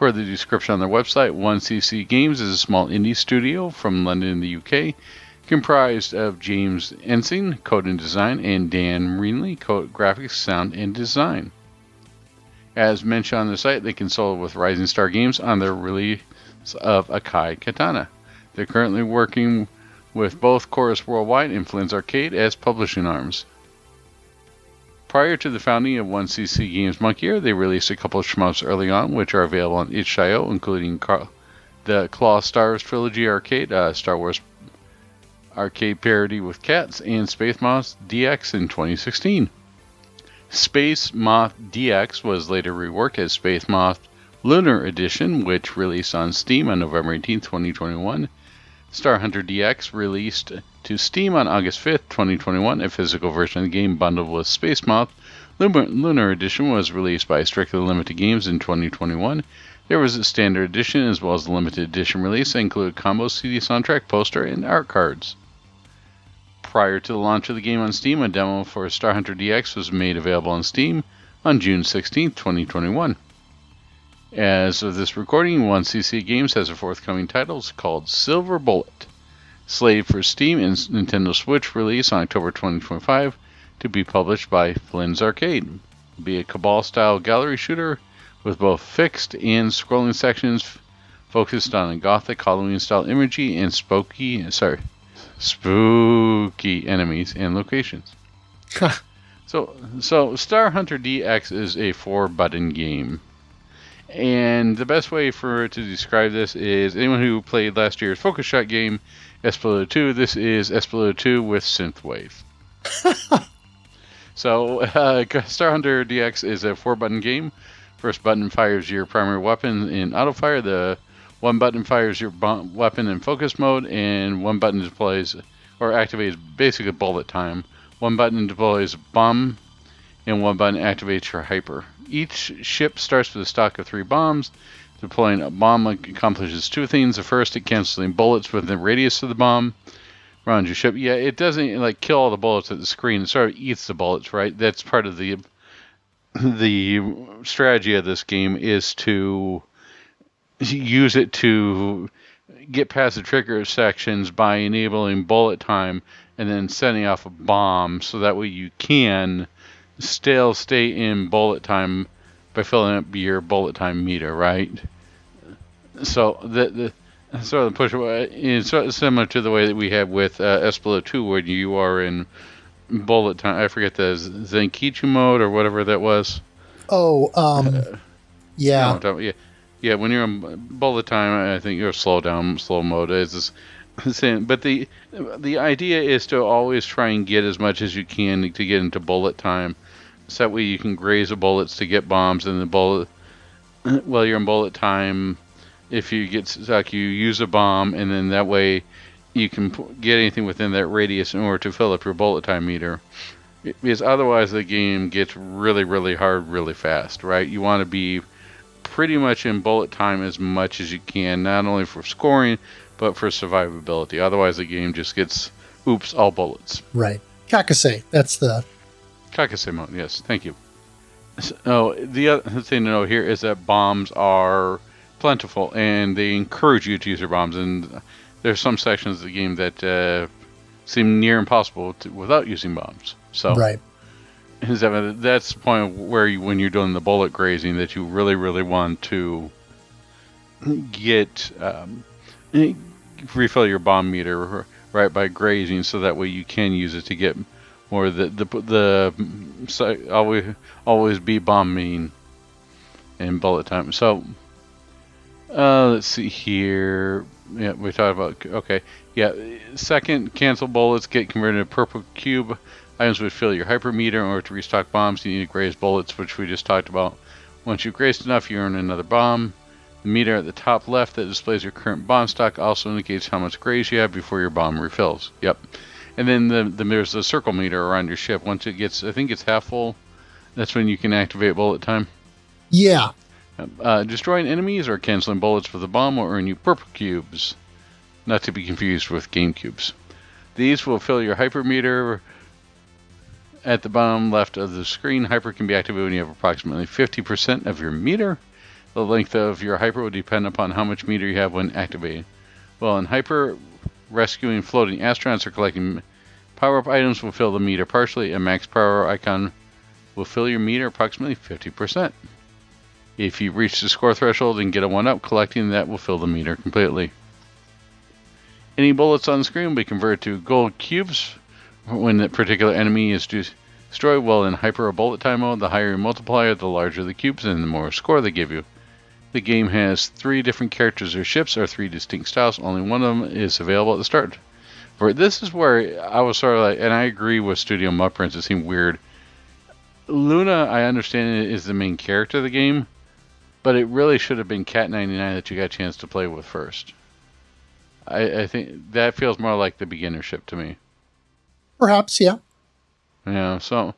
Per the description on their website, 1cc Games is a small indie studio from London in the UK, comprised of James Ensing, code and design, and Dan Reenley, code, graphics, sound, and design. As mentioned on the site, they consulted with Rising Star Games on their release of Akai Katana. They're currently working with both Chorus Worldwide and Flynn's Arcade as publishing arms. Prior to the founding of 1cc Games Monkey Ear, they released a couple of shmups early on, which are available on itch.io, including the Claw Stars Trilogy Arcade, Star Wars arcade parody with cats, and Space Moth DX in 2016. Space Moth DX was later reworked as Space Moth Lunar Edition, which released on Steam on November 18, 2021. Star Hunter DX released to Steam on August 5th, 2021. A physical version of the game bundled with Space Moth Lunar Edition was released by Strictly Limited Games in 2021. There was a standard edition as well as a limited edition release that included combo CD soundtrack, poster, and art cards. Prior to the launch of the game on Steam, a demo for Star Hunter DX was made available on Steam on June 16, 2021. As of this recording, 1cc Games has a forthcoming title called Silver Bullet, slated for Steam and Nintendo Switch release on October 2025, to be published by Flynn's Arcade. It'll be a Cabal-style gallery shooter with both fixed and scrolling sections focused on a gothic Halloween-style imagery and spooky enemies and locations. So Star Hunter DX is a 4-button game. And the best way for to describe this is anyone who played last year's Focus Shot game, Esplodo 2, this is Esplodo 2 with Synthwave. So, Star Hunter DX is a 4-button game. First button fires your primary weapon in auto fire. The one button fires your weapon in focus mode, and one button deploys or activates basically bullet time. One button deploys bomb, and one button activates your hyper. Each ship starts with a stock of 3 bombs. Deploying a bomb accomplishes 2 things. The first, it cancels bbullets within the radius of the bomb around your ship. Yeah, it doesn't kill all the bullets at the screen. It sort of eats the bullets, right? That's part of the strategy of this game, is to use it to get past the trigger sections by enabling bullet time and then setting off a bomb, so that way you can still stay in bullet time by filling up your bullet time meter, right? So the sort of the push is sort of similar to the way that we have with Esplodo 2, where you are in bullet time. I forget the Zenkichu mode or whatever that was. Yeah. Yeah, when you're in bullet time, I think you're slow mode. It's the same, but the idea is to always try and get as much as you can to get into bullet time. So that way you can graze the bullets to get bombs, and the bullet, while you're in bullet time, if you get stuck, you use a bomb, and then that way you can get anything within that radius in order to fill up your bullet time meter. Because otherwise the game gets really, really hard really fast, right? You want to be pretty much in bullet time as much as you can, not only for scoring, but for survivability. Otherwise the game just gets, oops, all bullets. Right. Kakase, that's the... Kakase mode, yes, thank you. So, the other thing to know here is that bombs are plentiful, and they encourage you to use your bombs, and there's some sections of the game that seem near impossible without using bombs. So, right. That's the point where when you're doing the bullet grazing, that you really, really want to get refill your bomb meter right by grazing, so that way you can use it to get more. Always be bombing in bullet time. So let's see here. Yeah, we talked about, okay. Yeah, second, cancel bullets get converted to purple cube. Items would fill your hyper meter. In order to restock bombs, you need to graze bullets, which we just talked about. Once you've grazed enough, you earn another bomb. The meter at the top left that displays your current bomb stock also indicates how much graze you have before your bomb refills. Yep. And then there's the circle meter around your ship. Once it gets, I think it's half full, that's when you can activate bullet time. Yeah. Destroying enemies or canceling bullets with a bomb will earn you purple cubes, not to be confused with game cubes. These will fill your hyper meter. At the bottom left of the screen, hyper can be activated when you have approximately 50% of your meter. The length of your hyper will depend upon how much meter you have when activating. Well, in hyper, rescuing floating astronauts or collecting power-up items will fill the meter partially. A max power icon will fill your meter approximately 50%. If you reach the score threshold and get a 1-up, collecting that will fill the meter completely. Any bullets on the screen will be converted to gold cubes when a particular enemy is destroyed. While in hyper or bullet time mode, the higher your multiplier, the larger the cubes and the more score they give you. The game has 3 different characters or ships, or 3 distinct styles. Only one of them is available at the start. This is where I was sort of like, and I agree with Studio Mupprints, it seemed weird. Luna, I understand, is the main character of the game, but it really should have been Cat 99 that you got a chance to play with first. I think that feels more like the beginner ship to me. Perhaps, yeah. Yeah, so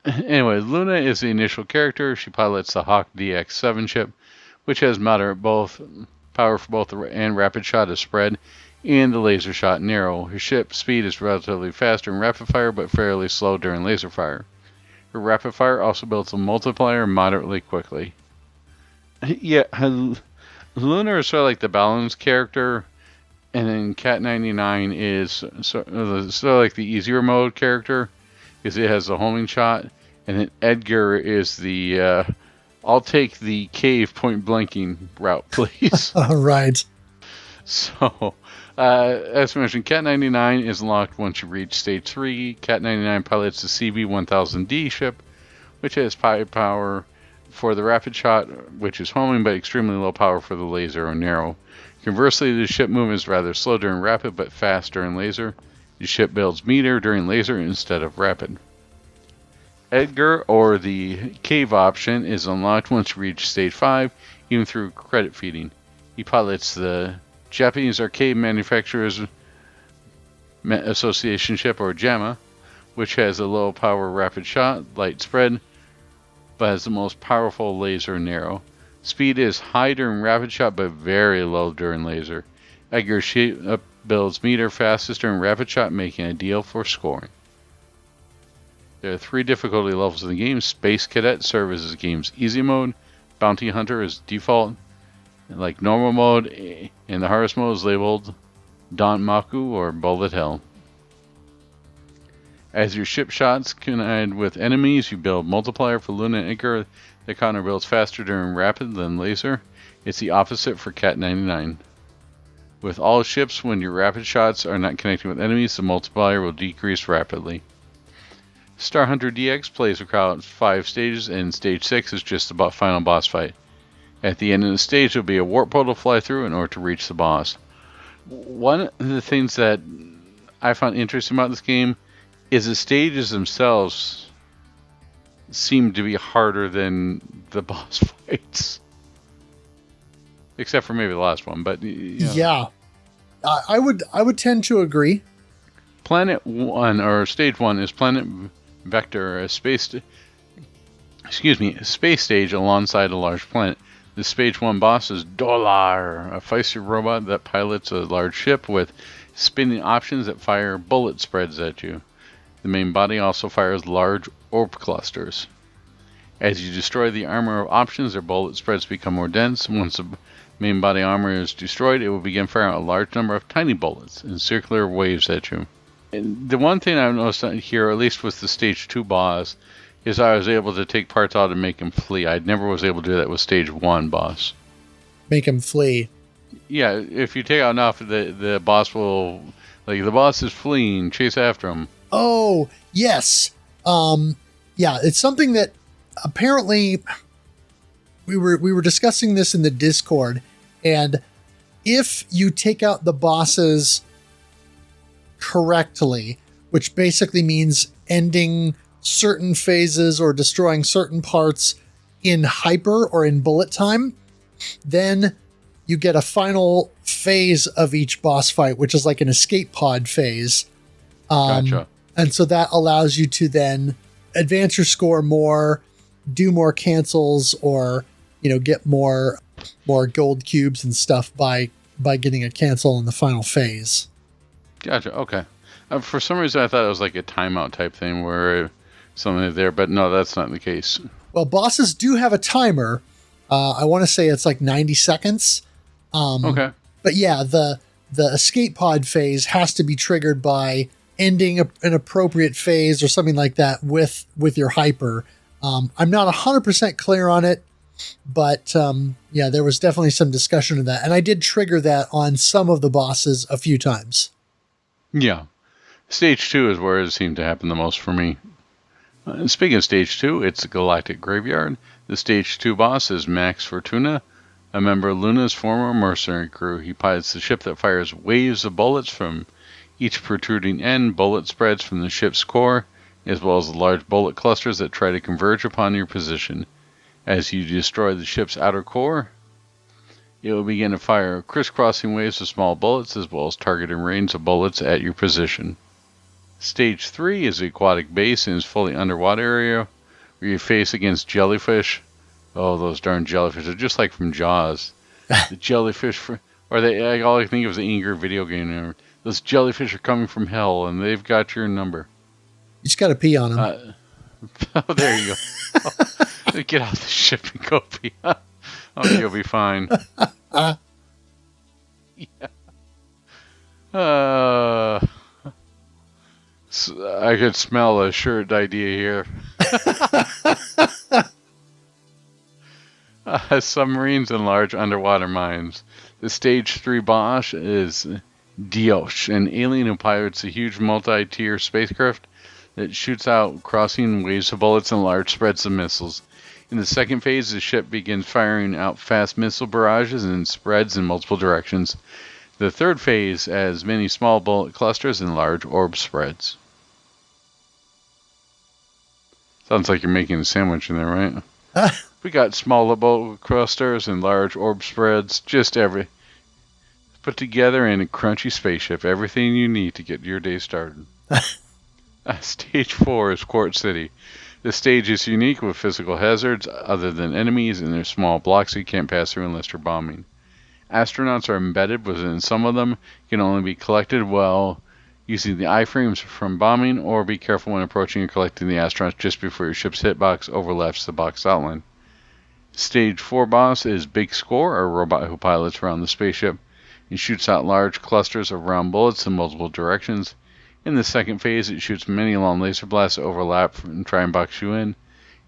anyway, Luna is the initial character. She pilots the Hawk DX7 ship, which has moderate power for both and rapid shot as spread and the laser shot narrow. Her ship speed is relatively faster in rapid fire, but fairly slow during laser fire. Her rapid fire also builds a multiplier moderately quickly. Yeah, Luna is sort of like the balance character, and then Cat 99 is sort of like the easier mode character, because it has the homing shot, and then Edgar is the I'll take the cave point blanking route, please. All right. So, as mentioned, Cat 99 is unlocked once you reach Stage 3. Cat 99 pilots the CB-1000D ship, which has high power for the rapid shot, which is homing, but extremely low power for the laser or narrow. Conversely, the ship movement is rather slow during rapid, but fast during laser. The ship builds meter during laser instead of rapid. Edgar, or the cave option, is unlocked once you reach Stage 5, even through credit feeding. He pilots the Japanese Arcade Manufacturers Association ship, or JAMA, which has a low power rapid shot, light spread, but has the most powerful laser narrow. Speed is high during rapid shot, but very low during laser. Edgar builds meter fastest during rapid shot, making it ideal for scoring. There are 3 difficulty levels in the game. Space Cadet serves as the game's easy mode. Bounty Hunter is default, like normal mode, and the hardest mode is labeled danmaku, or bullet hell. As your ship shots collide with enemies, you build multiplier for Luna and Edgar. The counter builds faster during rapid than laser. It's the opposite for Cat 99. With all ships, when your rapid shots are not connecting with enemies, the multiplier will decrease rapidly. Star Hunter DX plays across 5 stages, and Stage 6 is just the final boss fight. At the end of the stage, there will be a warp portal to fly through in order to reach the boss. One of the things that I found interesting about this game is the stages themselves seem to be harder than the boss fights. Except for maybe the last one, but yeah. I would tend to agree. Planet 1, or Stage 1, is Planet Vector, a space stage alongside a large planet. The Stage 1 boss is Dolar, a feisty robot that pilots a large ship with spinning options that fire bullet spreads at you. The main body also fires large orb clusters. As you destroy the armor of options, their bullet spreads become more dense. Once the main body armor is destroyed, it will begin firing a large number of tiny bullets in circular waves at you. And the one thing I've noticed here, at least with the Stage 2 boss, is I was able to take parts out and make him flee. I never was able to do that with Stage 1 boss. Make him flee. Yeah, if you take out enough, the boss will... Like, the boss is fleeing, chase after him. Oh, yes. Yeah, it's something that apparently we were discussing this in the Discord, and if you take out the bosses correctly, which basically means ending certain phases or destroying certain parts in hyper or in bullet time, then you get a final phase of each boss fight, which is like an escape pod phase. Gotcha. And so that allows you to then advance your score more, do more cancels, or, get more gold cubes and stuff by getting a cancel in the final phase. Gotcha. Okay. For some reason, I thought it was like a timeout type thing where something there, but no, that's not the case. Well, bosses do have a timer. I want to say it's like 90 seconds. Okay. But yeah, the escape pod phase has to be triggered by ending an appropriate phase or something like that with your hyper. I'm not 100% clear on it, but yeah, there was definitely some discussion of that. And I did trigger that on some of the bosses a few times. Yeah. Stage 2 is where it seemed to happen the most for me. Speaking of Stage 2, it's the Galactic Graveyard. The Stage 2 boss is Max Fortuna, a member of Luna's former mercenary crew. He pilots the ship that fires waves of bullets from each protruding end. Bullet spreads from the ship's core, as well as the large bullet clusters that try to converge upon your position. As you destroy the ship's outer core, it will begin to fire crisscrossing waves of small bullets, as well as targeting rains of bullets at your position. Stage 3 is the aquatic base and is fully underwater area where you face against jellyfish. Oh, those darn jellyfish. They're just like from Jaws. The jellyfish, all I can think of is the angry video game. Those jellyfish are coming from hell, and they've got your number. You just got to pee on them. Oh, there you go. Get off the ship and go pee. Oh, you'll be fine. Yeah. I could smell a shirt idea here. Submarines and large underwater mines. The Stage 3 boss is Diosh, an alien who pilots a huge multi-tier spacecraft that shoots out crossing waves of bullets and large spreads of missiles. In the second phase, the ship begins firing out fast missile barrages and spreads in multiple directions. The third phase has many small bullet clusters and large orb spreads. Sounds like you're making a sandwich in there, right? We got small bullet clusters and large orb spreads, just put together in a crunchy spaceship. Everything you need to get your day started. Stage 4 is Quartz City. This stage is unique with physical hazards other than enemies, and there's small blocks you can't pass through unless you're bombing. Astronauts are embedded within some of them, can only be collected while using the iframes from bombing, or be careful when approaching and collecting the astronauts just before your ship's hitbox overlaps the box outline. Stage 4 boss is Big Score, a robot who pilots around the spaceship and shoots out large clusters of round bullets in multiple directions. In the second phase, it shoots many long laser blasts that overlap and try and box you in.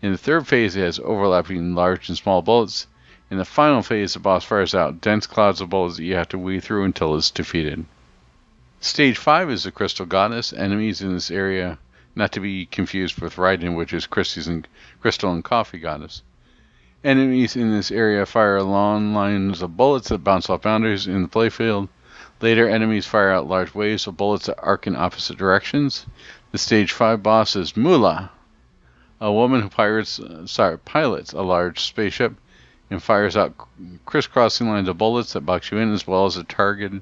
In the third phase, it has overlapping large and small bullets. In the final phase, the boss fires out dense clouds of bullets that you have to weave through until it's defeated. Stage 5 is the Crystal Goddess. Enemies in this area, not to be confused with Raiden, which is Crystal and Coffee Goddess. Enemies in this area fire long lines of bullets that bounce off boundaries in the playfield. Later, enemies fire out large waves of bullets that arc in opposite directions. The Stage 5 boss is Mula, a woman who pilots a large spaceship and fires out crisscrossing lines of bullets that box you in, as well as targeted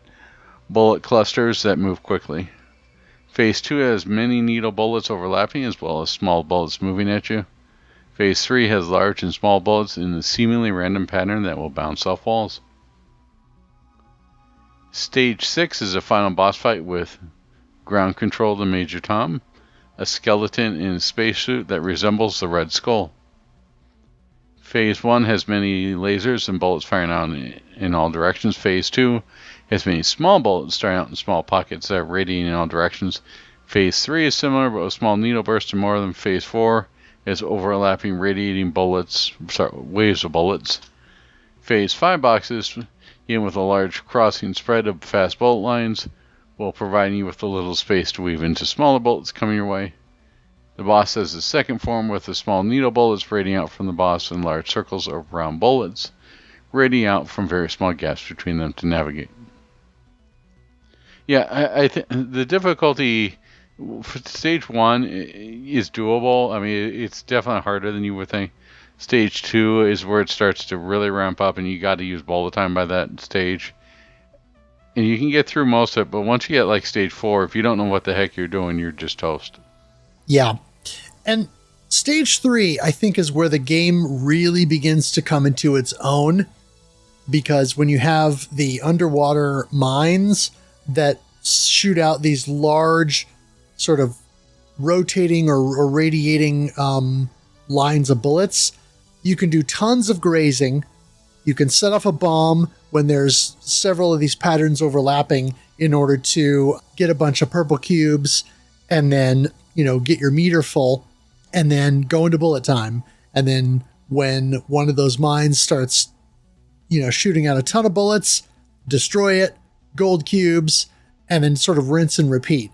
bullet clusters that move quickly. Phase 2 has many needle bullets overlapping, as well as small bullets moving at you. Phase 3 has large and small bullets in a seemingly random pattern that will bounce off walls. Stage 6 is a final boss fight with ground control to Major Tom, a skeleton in a spacesuit that resembles the Red Skull. Phase 1 has many lasers and bullets firing out in all directions. Phase 2 has many small bullets starting out in small pockets that are radiating in all directions. Phase 3 is similar, but with small needle bursts and more of them. Phase 4 has overlapping radiating waves of bullets. Phase 5 boxes, in with a large crossing spread of fast bullet lines, will provide you with a little space to weave into smaller bullets coming your way. The boss has a second form with the small needle bullets radiating out from the boss in large circles of round bullets, radiating out from very small gaps between them to navigate. Yeah, I think the difficulty for Stage 1 is doable. I mean, it's definitely harder than you would think. Stage 2 is where it starts to really ramp up, and you got to use bullet time by that stage. And you can get through most of it, but once you get like Stage 4, if you don't know what the heck you're doing, you're just toast. Yeah. And Stage 3, I think, is where the game really begins to come into its own, because when you have the underwater mines that shoot out these large sort of rotating or radiating lines of bullets, you can do tons of grazing You can set off a bomb when there's several of these patterns overlapping in order to get a bunch of purple cubes and then, get your meter full and then go into bullet time. And then when one of those mines starts, shooting out a ton of bullets, destroy it, gold cubes, and then sort of rinse and repeat.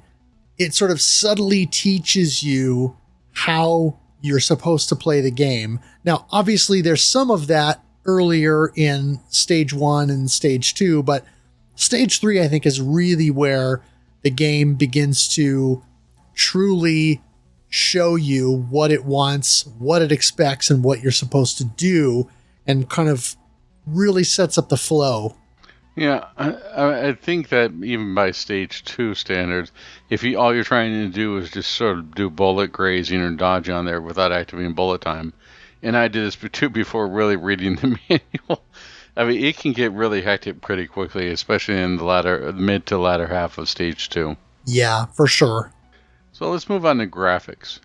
It sort of subtly teaches you how you're supposed to play the game. Now, obviously, there's some of that earlier in stage 1 and stage 2, but stage 3, I think, is really where the game begins to truly show you what it wants, what it expects, and what you're supposed to do, and kind of really sets up the flow. Yeah, I think that even by stage 2 standards, if all you're trying to do is just sort of do bullet grazing or dodge on there without activating bullet time, and I did this too before really reading the manual, I mean, it can get really hectic pretty quickly, especially in the mid to latter half of stage 2. Yeah, for sure. So let's move on to graphics.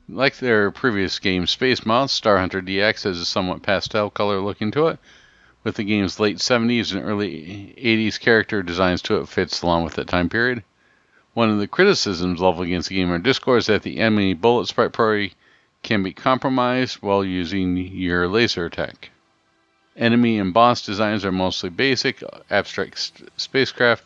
Like their previous game, Space Mouse, Star Hunter DX has a somewhat pastel color looking to it, with the game's late 70s and early 80s character designs to it fits along with that time period. One of the criticisms leveled against the game on Discord is that the enemy bullet sprite priority can be compromised while using your laser attack. Enemy and boss designs are mostly basic, abstract spacecraft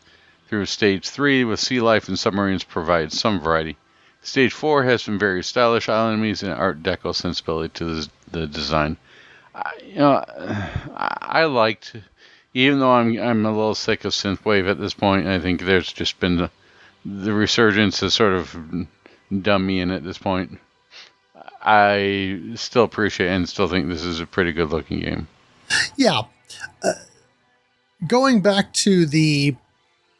through Stage 3, with sea life and submarines provide some variety. Stage 4 has some very stylish island enemies and Art Deco sensibility to the design. I liked, even though I'm a little sick of synthwave at this point. I think there's just been the resurgence has sort of done me in at this point. I still appreciate and still think this is a pretty good looking game. Yeah, going back to the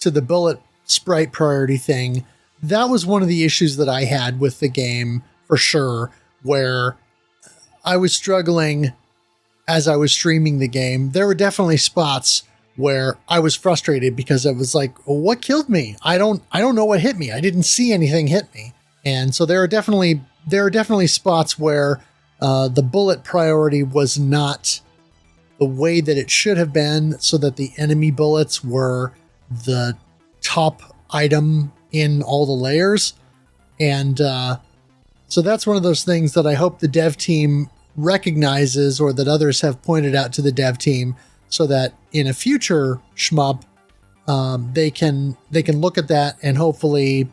bullet sprite priority thing, that was one of the issues that I had with the game for sure, where I was struggling as I was streaming the game. There were definitely spots where I was frustrated because I was like, well, what killed me? I don't know what hit me. I didn't see anything hit me. And so there are definitely spots where the bullet priority was not the way that it should have been, so that the enemy bullets were the top item in all the layers. And so that's one of those things that I hope the dev team recognizes, or that others have pointed out to the dev team, so that in a future shmup, they can look at that and hopefully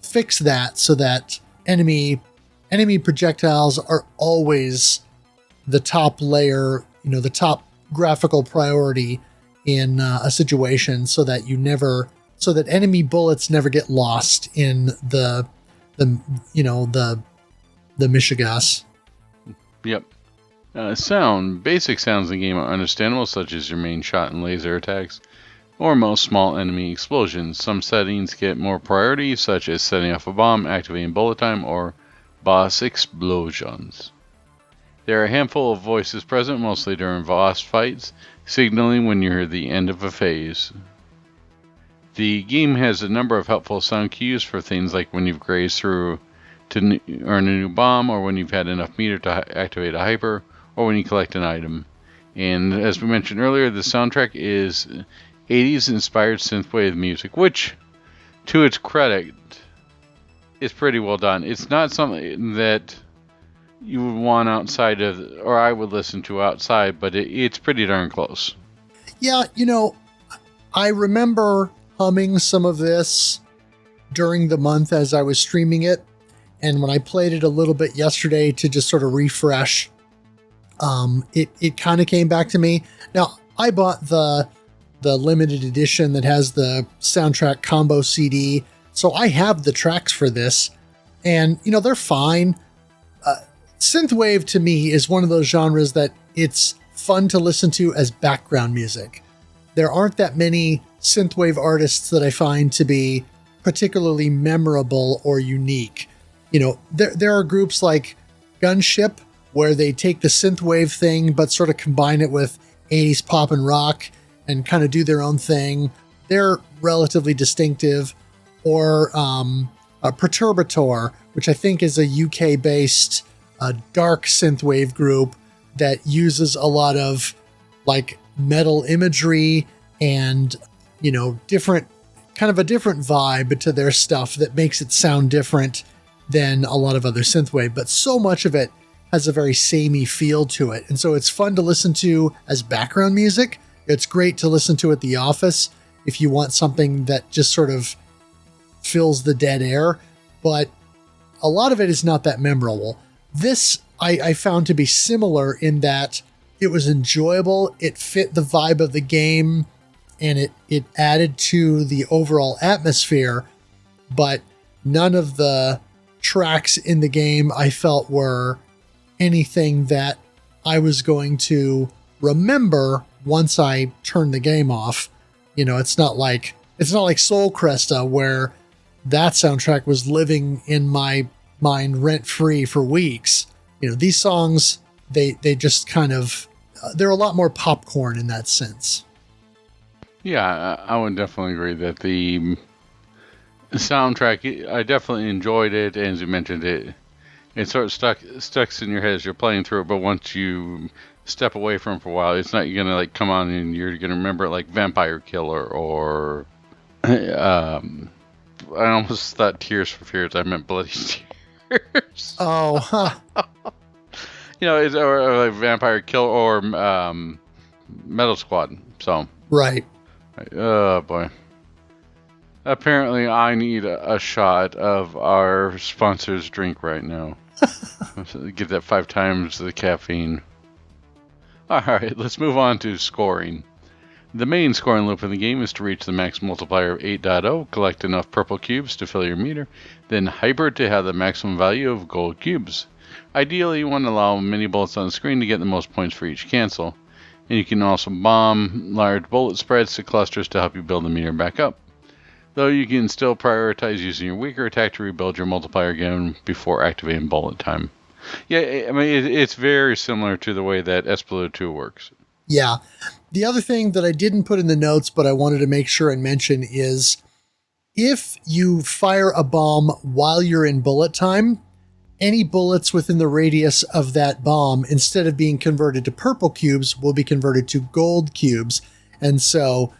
fix that, so that enemy projectiles are always the top layer, the top graphical priority in a situation, so that enemy bullets never get lost in the Mishigas. Yep. Basic sounds in the game are understandable, such as your main shot and laser attacks, or most small enemy explosions. Some settings get more priority, such as setting off a bomb, activating bullet time, or boss explosions. There are a handful of voices present, mostly during boss fights, signaling when you're at the end of a phase. The game has a number of helpful sound cues for things like when you've grazed through to earn a new bomb, or when you've had enough meter to activate a hyper, or when you collect an item. And as we mentioned earlier, the soundtrack is 80s inspired synthwave music, which, to its credit, is pretty well done. It's not something that you would want outside of, or I would listen to outside, but it's pretty darn close. Yeah, I remember humming some of this during the month as I was streaming it, and when I played it a little bit yesterday to just sort of refresh, it kind of came back to me. Now, I bought the limited edition that has the soundtrack combo CD, so I have the tracks for this, and they're fine. Synthwave to me is one of those genres that it's fun to listen to as background music. There aren't that many synthwave artists that I find to be particularly memorable or unique. There are groups like Gunship, where they take the synthwave thing but sort of combine it with 80s pop and rock and kind of do their own thing. They're relatively distinctive. Or Perturbator, which I think is a UK-based dark synthwave group that uses a lot of like metal imagery and, different, kind of a different vibe to their stuff that makes it sound different than a lot of other synthwave. But so much of it has a very samey feel to it. And so it's fun to listen to as background music. It's great to listen to at the office if you want something that just sort of fills the dead air. But a lot of it is not that memorable. This I found to be similar in that it was enjoyable. It fit the vibe of the game and it added to the overall atmosphere. But none of the tracks in the game I felt were anything that I was going to remember once I turned the game off. It's not like Soul Cresta, where that soundtrack was living in my mind rent-free for weeks. These songs, they just kind of, they're a lot more popcorn in that sense. Yeah, I would definitely agree that the soundtrack, I definitely enjoyed it. And as you mentioned, it sort of stuck in your head as you're playing through it, but once you step away from it for a while, it's not going to like come on and you're going to remember it like Vampire Killer or I almost thought Tears for Fears. I meant Bloody Tears. Oh, huh. It's or like Vampire Killer or Metal Squad. So right. Oh boy. Apparently, I need a shot of our sponsor's drink right now. Get that 5 times the caffeine. Alright, let's move on to scoring. The main scoring loop in the game is to reach the max multiplier of 8.0, collect enough purple cubes to fill your meter, then hybrid to have the maximum value of gold cubes. Ideally, you want to allow many bullets on the screen to get the most points for each cancel. And you can also bomb large bullet spreads to clusters to help you build the meter back up. Though you can still prioritize using your weaker attack to rebuild your multiplier again before activating bullet time. Yeah, I mean, it's very similar to the way that Espelud 2 works. Yeah. The other thing that I didn't put in the notes, but I wanted to make sure and mention is if you fire a bomb while you're in bullet time, any bullets within the radius of that bomb, instead of being converted to purple cubes, will be converted to gold cubes. And so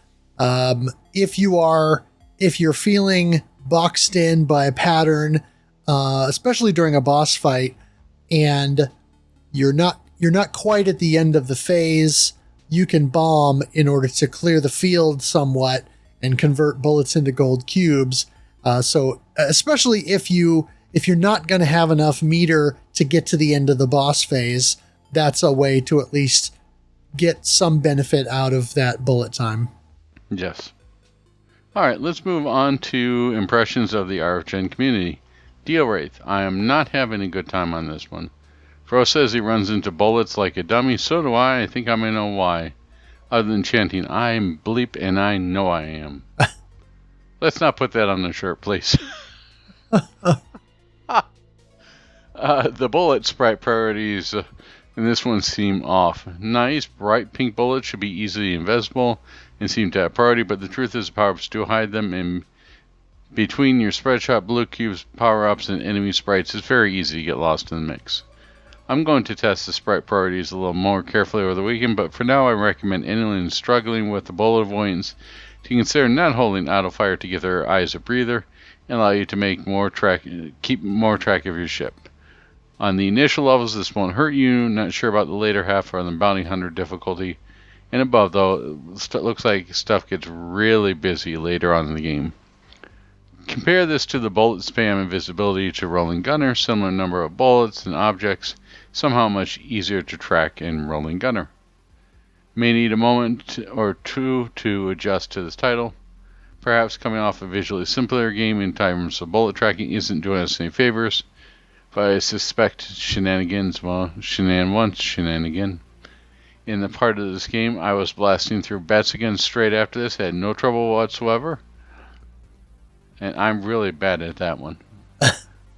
if you're feeling boxed in by a pattern, especially during a boss fight, and you're not quite at the end of the phase, you can bomb in order to clear the field somewhat and convert bullets into gold cubes. So especially if you're not going to have enough meter to get to the end of the boss phase, that's a way to at least get some benefit out of that bullet time. Yes. All right, let's move on to impressions of the RFGen community. Deal Wraith, I am not having a good time on this one. Fro says he runs into bullets like a dummy, so do I. I think I may know why. Other than chanting, I'm bleep and I know I am. Let's not put that on the shirt, please. The bullet sprite priorities in this one seem off. Nice, bright pink bullets should be easily invisible and seem to have priority, but the truth is the power-ups do hide them, and between your spread shot, blue cubes, power-ups, and enemy sprites, it's very easy to get lost in the mix. I'm going to test the sprite priorities a little more carefully over the weekend, but for now I recommend anyone struggling with the bullet avoidance to consider not holding auto fire to give their eyes a breather and allow you to keep more track of your ship. On the initial levels, this won't hurt you. Not sure about the later half or the bounty hunter difficulty. And above, though, it looks like stuff gets really busy later on in the game. Compare this to the bullet spam invisibility to Rolling Gunner, similar number of bullets and objects, somehow much easier to track in Rolling Gunner. May need a moment or two to adjust to this title. Perhaps coming off a visually simpler game in terms of bullet tracking isn't doing us any favors, but I suspect shenanigans, well, shenan once, shenanigan. In the part of this game, I was blasting through bats again straight after this, had no trouble whatsoever. And I'm really bad at that one.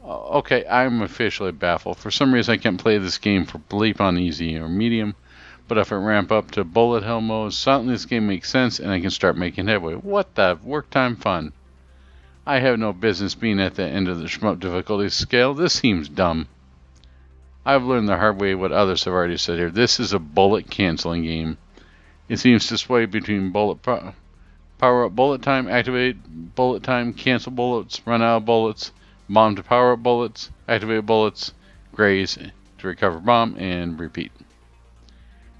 Okay, I'm officially baffled. For some reason, I can't play this game for bleep on easy or medium, but if I ramp up to bullet hell mode, suddenly this game makes sense and I can start making headway. What the work time fun? I have no business being at the end of the shmup difficulty scale. This seems dumb. I've learned the hard way what others have already said here. This is a bullet canceling game. It seems to sway between power up bullet time, activate bullet time, cancel bullets, run out of bullets, bomb to power up bullets, activate bullets, graze to recover bomb, and repeat.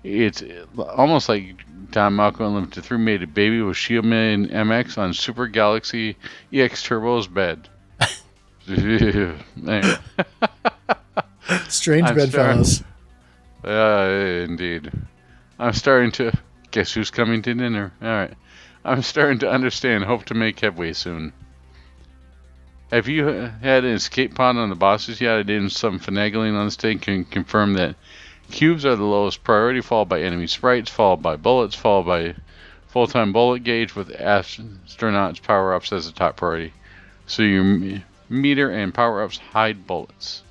It's almost like danmaku Unlimited 3 made a baby with Shield Man MX on Super Galaxy EX Turbo's bed. Strange bedfellows. Indeed. I'm starting to... Guess who's coming to dinner? Alright. I'm starting to understand. Hope to make headway soon. Have you had an escape pod on the bosses yet? I did some finagling on the stage and confirm that cubes are the lowest priority, followed by enemy sprites, followed by bullets, followed by full-time bullet gauge with astronauts power-ups as the top priority. So your meter and power-ups hide bullets.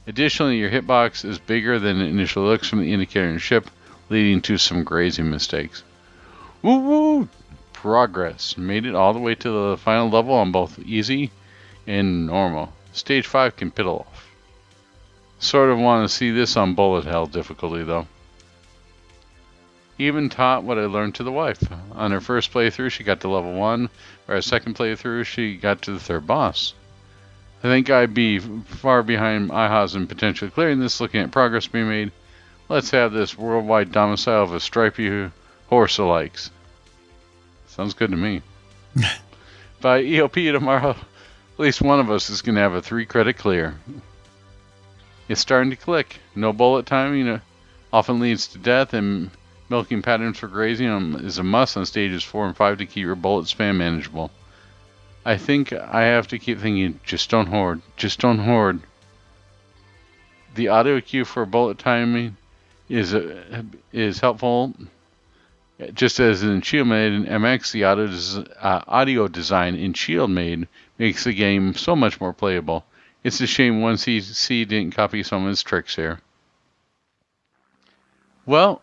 Additionally, your hitbox is bigger than it initially looks from the indicator in the ship, leading to some grazing mistakes. Woo woo! Progress. Made it all the way to the final level on both easy and normal. Stage 5 can piddle off. Sort of want to see this on bullet hell difficulty though. Even taught what I learned to the wife. On her first playthrough she got to level 1, or her second playthrough she got to the third boss. I think I'd be far behind IHAs in potentially clearing this looking at progress being made. Let's have this worldwide domicile of a stripy horse alikes. Sounds good to me. By EOP tomorrow, at least one of us is going to have a 3-credit clear. It's starting to click. No bullet timing often leads to death, and milking patterns for grazing is a must on stages 4 and 5 to keep your bullet spam manageable. I think I have to keep thinking, just don't hoard. Just don't hoard. The audio cue for bullet timing is helpful. Just as in Shieldmade and MX, the audio design in Shieldmade makes the game so much more playable. It's a shame 1cc didn't copy some of his tricks here. Well,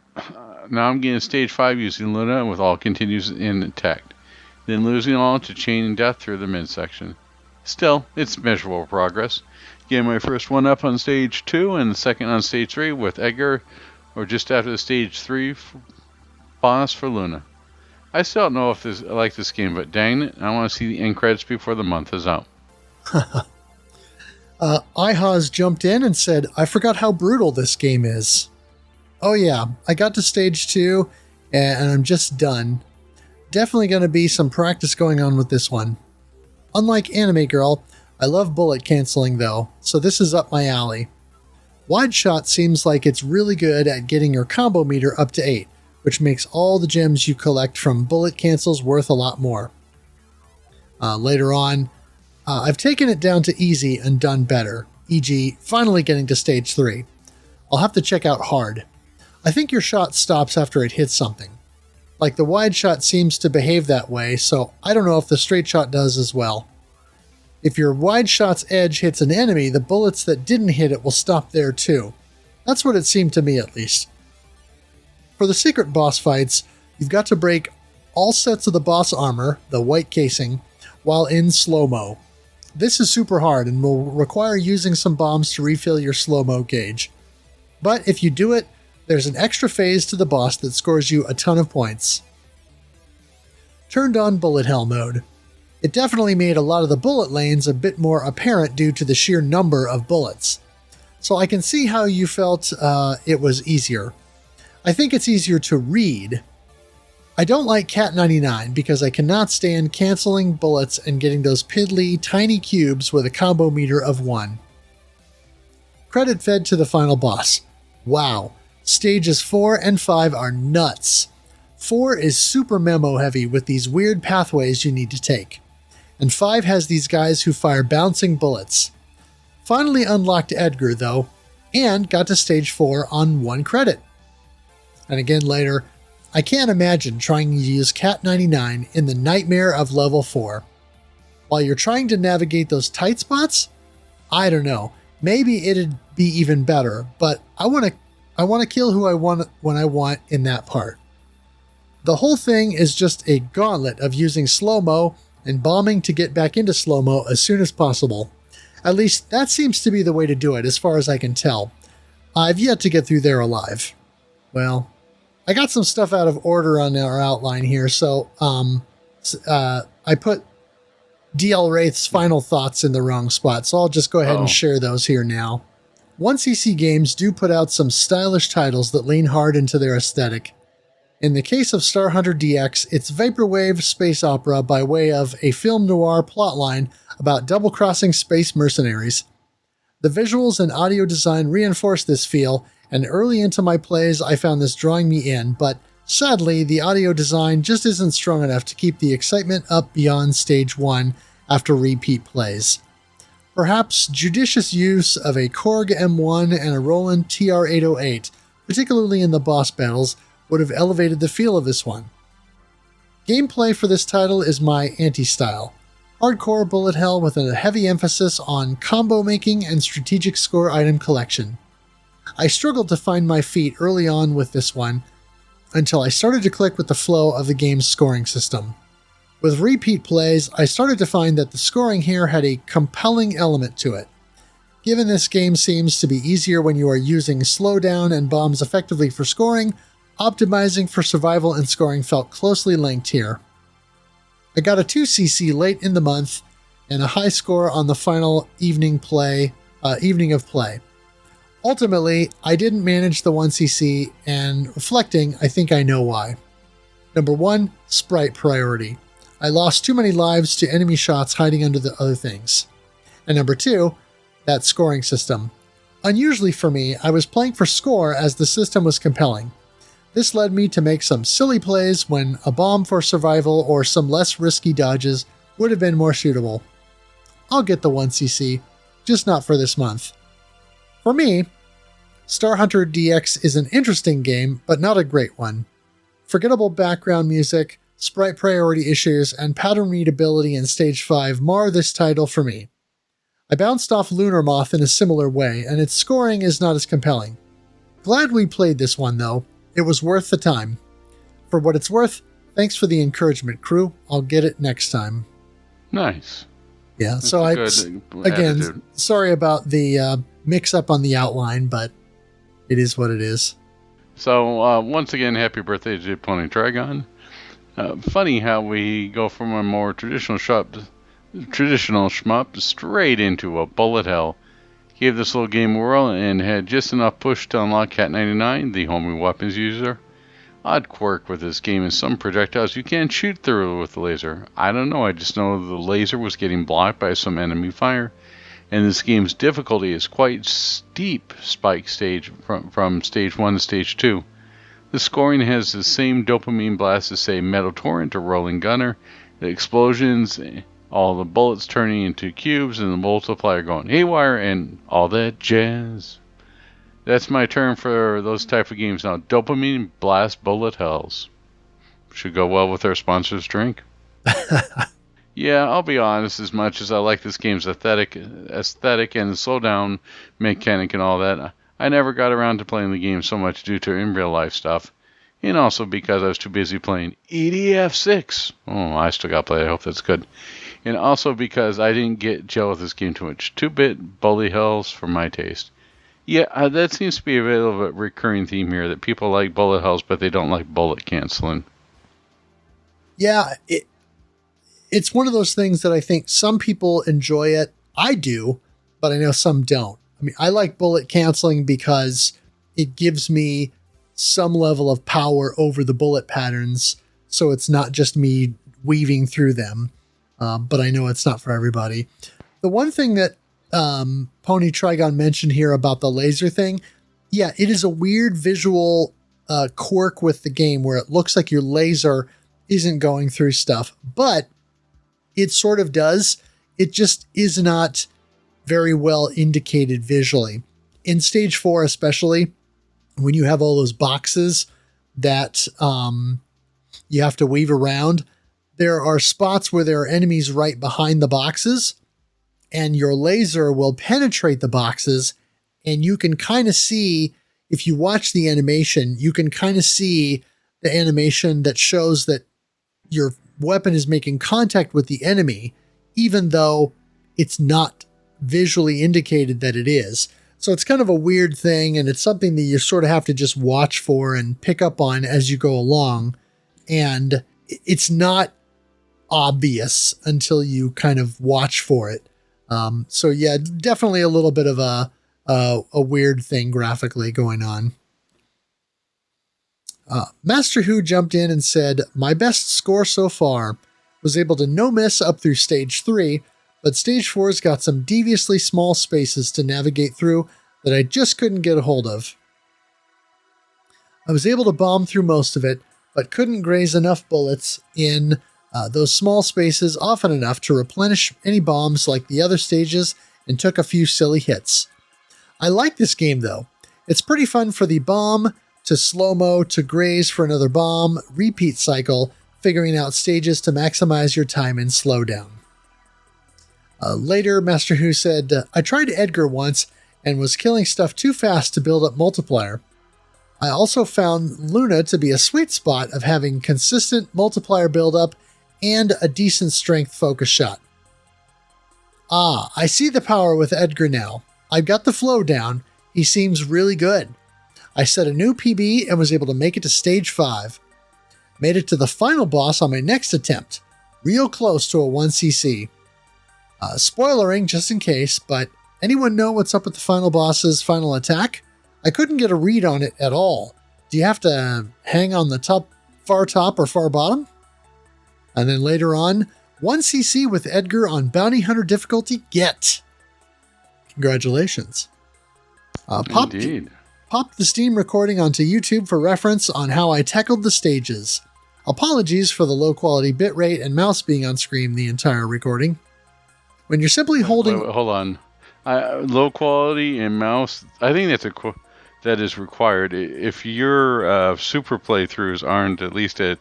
now I'm getting stage 5 using Luna with all continues intact. Then losing all to chaining death through the midsection. Still, it's measurable progress. Getting my first one up on stage 2 and the second on stage 3 with Edgar, or just after the stage 3 boss for Luna. I still don't know if I like this game, but dang it, I want to see the end credits before the month is out. IHA's jumped in and said, I forgot how brutal this game is. Oh yeah, I got to stage 2 and I'm just done. Definitely going to be some practice going on with this one. Unlike Anime Girl, I love bullet canceling though, so this is up my alley. Wide Shot seems like it's really good at getting your combo meter up to 8, which makes all the gems you collect from bullet cancels worth a lot more. Later on, I've taken it down to easy and done better, e.g. finally getting to stage 3. I'll have to check out hard. I think your shot stops after it hits something. Like the wide shot seems to behave that way, so I don't know if the straight shot does as well. If your wide shot's edge hits an enemy, the bullets that didn't hit it will stop there too. That's what it seemed to me at least. For the secret boss fights, you've got to break all sets of the boss armor, the white casing, while in slow-mo. This is super hard and will require using some bombs to refill your slow-mo gauge. But if you do it, there's an extra phase to the boss that scores you a ton of points. Turned on bullet hell mode. It definitely made a lot of the bullet lanes a bit more apparent due to the sheer number of bullets. So I can see how you felt it was easier. I think it's easier to read. I don't like Cat 99 because I cannot stand canceling bullets and getting those piddly tiny cubes with a combo meter of 1. Credit fed to the final boss. Wow. Stages 4 and 5 are nuts. 4 is super memo heavy with these weird pathways you need to take. And 5 has these guys who fire bouncing bullets. Finally unlocked Edgar though, and got to stage 4 on 1 credit. And again later, I can't imagine trying to use Cat 99 in the nightmare of level 4. While you're trying to navigate those tight spots? I don't know, maybe it'd be even better, but I want to kill who I want when I want in that part. The whole thing is just a gauntlet of using slow-mo and bombing to get back into slow-mo as soon as possible. At least that seems to be the way to do it as far as I can tell. I've yet to get through there alive. Well, I got some stuff out of order on our outline here. So I put DL Wraith's final thoughts in the wrong spot. So I'll just go ahead and share those here now. 1cc Games do put out some stylish titles that lean hard into their aesthetic. In the case of Star Hunter DX, it's vaporwave space opera by way of a film noir plotline about double-crossing space mercenaries. The visuals and audio design reinforce this feel, and early into my plays I found this drawing me in, but sadly the audio design just isn't strong enough to keep the excitement up beyond Stage 1 after repeat plays. Perhaps judicious use of a Korg M1 and a Roland TR-808, particularly in the boss battles, would have elevated the feel of this one. Gameplay for this title is my anti-style. Hardcore bullet hell with a heavy emphasis on combo making and strategic score item collection. I struggled to find my feet early on with this one until I started to click with the flow of the game's scoring system. With repeat plays, I started to find that the scoring here had a compelling element to it. Given this game seems to be easier when you are using slowdown and bombs effectively for scoring, optimizing for survival and scoring felt closely linked here. I got a 2cc late in the month and a high score on the final evening of play. Ultimately, I didn't manage the 1cc, and reflecting, I think I know why. Number 1, sprite priority. I lost too many lives to enemy shots hiding under the other things. And number 2, that scoring system. Unusually for me, I was playing for score as the system was compelling. This led me to make some silly plays when a bomb for survival or some less risky dodges would have been more suitable. I'll get the 1cc, just not for this month. For me, Star Hunter DX is an interesting game, but not a great one. Forgettable background music, sprite priority issues, and pattern readability in Stage 5 mar this title for me. I bounced off Lunar Moth in a similar way, and its scoring is not as compelling. Glad we played this one, though. It was worth the time. For what it's worth, thanks for the encouragement, crew. I'll get it next time. Nice. Yeah, so again, sorry about the mix-up on the outline, but it is what it is. So, once again, happy birthday to Pony Trigon. Funny how we go from a more traditional shmup straight into a bullet hell. Gave this little game a whirl and had just enough push to unlock Cat 99, the homing weapons user. Odd quirk with this game is some projectiles you can't shoot through with the laser. I don't know, I just know the laser was getting blocked by some enemy fire. And this game's difficulty is quite steep spike stage from Stage 1 to Stage 2. The scoring has the same dopamine blast as, say, Metal Torrent or Rolling Gunner. The explosions, all the bullets turning into cubes, and the multiplier going haywire, and all that jazz. That's my term for those type of games now. Dopamine blast bullet hells. Should go well with our sponsor's drink. Yeah, I'll be honest, as much as I like this game's aesthetic and the slowdown mechanic and all that, I never got around to playing the game so much due to in real life stuff. And also because I was too busy playing EDF6. Oh, I still got to play it. I hope that's good. And also because I didn't get gel with this game too much. 2-bit bully hells for my taste. Yeah, that seems to be a bit of a recurring theme here, that people like bullet hells, but they don't like bullet canceling. Yeah, it's one of those things that I think some people enjoy it. I do, but I know some don't. I mean, I like bullet canceling because it gives me some level of power over the bullet patterns, so it's not just me weaving through them. But I know it's not for everybody. The one thing that Pony Trigon mentioned here about the laser thing, yeah, it is a weird visual quirk with the game where it looks like your laser isn't going through stuff, but it sort of does. It just is not very well indicated visually. In Stage 4 especially, when you have all those boxes that you have to weave around, there are spots where there are enemies right behind the boxes, and your laser will penetrate the boxes, and you can kind of see, if you watch the animation, you can kind of see the animation that shows that your weapon is making contact with the enemy, even though it's not visually indicated that it is. So it's kind of a weird thing, and it's something that you sort of have to just watch for and pick up on as you go along. And it's not obvious until you kind of watch for it. So yeah, definitely a little bit of a weird thing graphically going on. Master Who jumped in and said, "My best score so far. Was able to no miss up through stage 3, but stage 4's got some deviously small spaces to navigate through that I just couldn't get a hold of. I was able to bomb through most of it, but couldn't graze enough bullets in those small spaces often enough to replenish any bombs like the other stages, and took a few silly hits. I like this game though. It's pretty fun for the bomb to slow-mo to graze for another bomb repeat cycle, figuring out stages to maximize your time and slowdown." Later, Master Who said, "I tried Edgar once and was killing stuff too fast to build up multiplier. I also found Luna to be a sweet spot of having consistent multiplier buildup and a decent strength focus shot. I see the power with Edgar now. I've got the flow down. He seems really good. I set a new PB and was able to make it to stage 5. Made it to the final boss on my next attempt. Real close to a 1cc. Spoilering just in case, but anyone know what's up with the final boss's final attack? I couldn't get a read on it at all. Do you have to hang on the far top or far bottom?" And then later on, 1cc with Edgar on Bounty Hunter difficulty get. Congratulations. Indeed. Popped the Steam recording onto YouTube for reference on how I tackled the stages. Apologies for the low quality bitrate and mouse being on screen the entire recording. When you're simply holding... Wait, hold on. Low quality and mouse, I think that is required. If your super playthroughs aren't at least at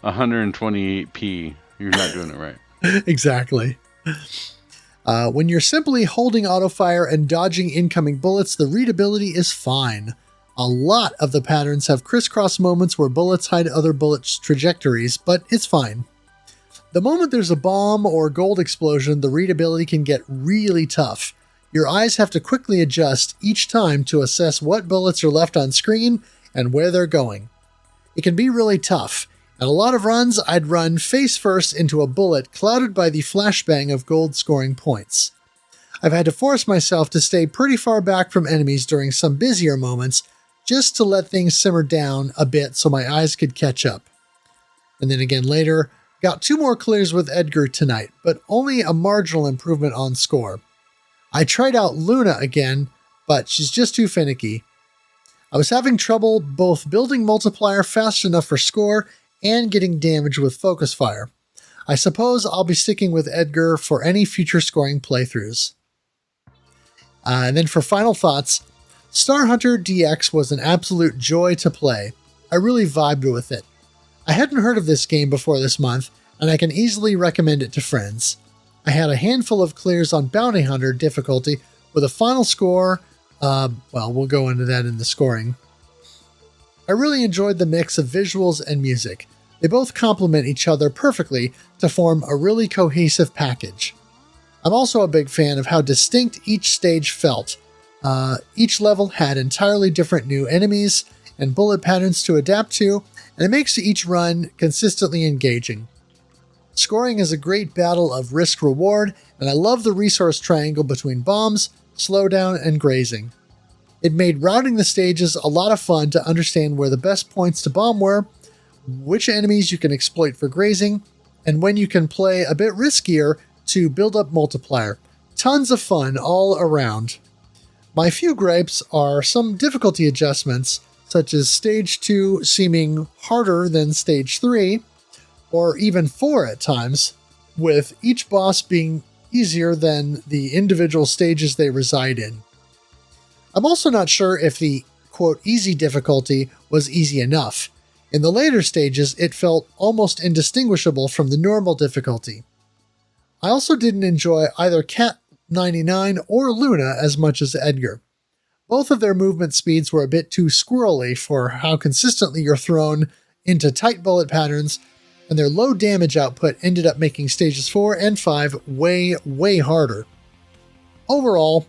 128p, you're not doing it right. Exactly. When you're simply holding autofire and dodging incoming bullets, the readability is fine. A lot of the patterns have crisscross moments where bullets hide other bullets' trajectories, but it's fine. The moment there's a bomb or gold explosion, the readability can get really tough. Your eyes have to quickly adjust each time to assess what bullets are left on screen and where they're going. It can be really tough. At a lot of runs, I'd run face first into a bullet clouded by the flashbang of gold scoring points. I've had to force myself to stay pretty far back from enemies during some busier moments just to let things simmer down a bit so my eyes could catch up. And then again later, got 2 more clears with Edgar tonight, but only a marginal improvement on score. I tried out Luna again, but she's just too finicky. I was having trouble both building multiplier fast enough for score and getting damage with focus fire. I suppose I'll be sticking with Edgar for any future scoring playthroughs. And then for final thoughts, Star Hunter DX was an absolute joy to play. I really vibed with it. I hadn't heard of this game before this month, and I can easily recommend it to friends. I had a handful of clears on Bounty Hunter difficulty with a final score, we'll go into that in the scoring. I really enjoyed the mix of visuals and music. They both complement each other perfectly to form a really cohesive package. I'm also a big fan of how distinct each stage felt. Each level had entirely different new enemies and bullet patterns to adapt to, and it makes each run consistently engaging. Scoring is a great battle of risk-reward, and I love the resource triangle between bombs, slowdown, and grazing. It made routing the stages a lot of fun to understand where the best points to bomb were, which enemies you can exploit for grazing, and when you can play a bit riskier to build up multiplier. Tons of fun all around. My few gripes are some difficulty adjustments, such as Stage 2 seeming harder than Stage 3, or even 4 at times, with each boss being easier than the individual stages they reside in. I'm also not sure if the, quote, easy difficulty was easy enough. In the later stages, it felt almost indistinguishable from the normal difficulty. I also didn't enjoy either Cat 99 or Luna as much as Edgar. Both of their movement speeds were a bit too squirrely for how consistently you're thrown into tight bullet patterns, and their low damage output ended up making stages 4 and 5 way harder. Overall,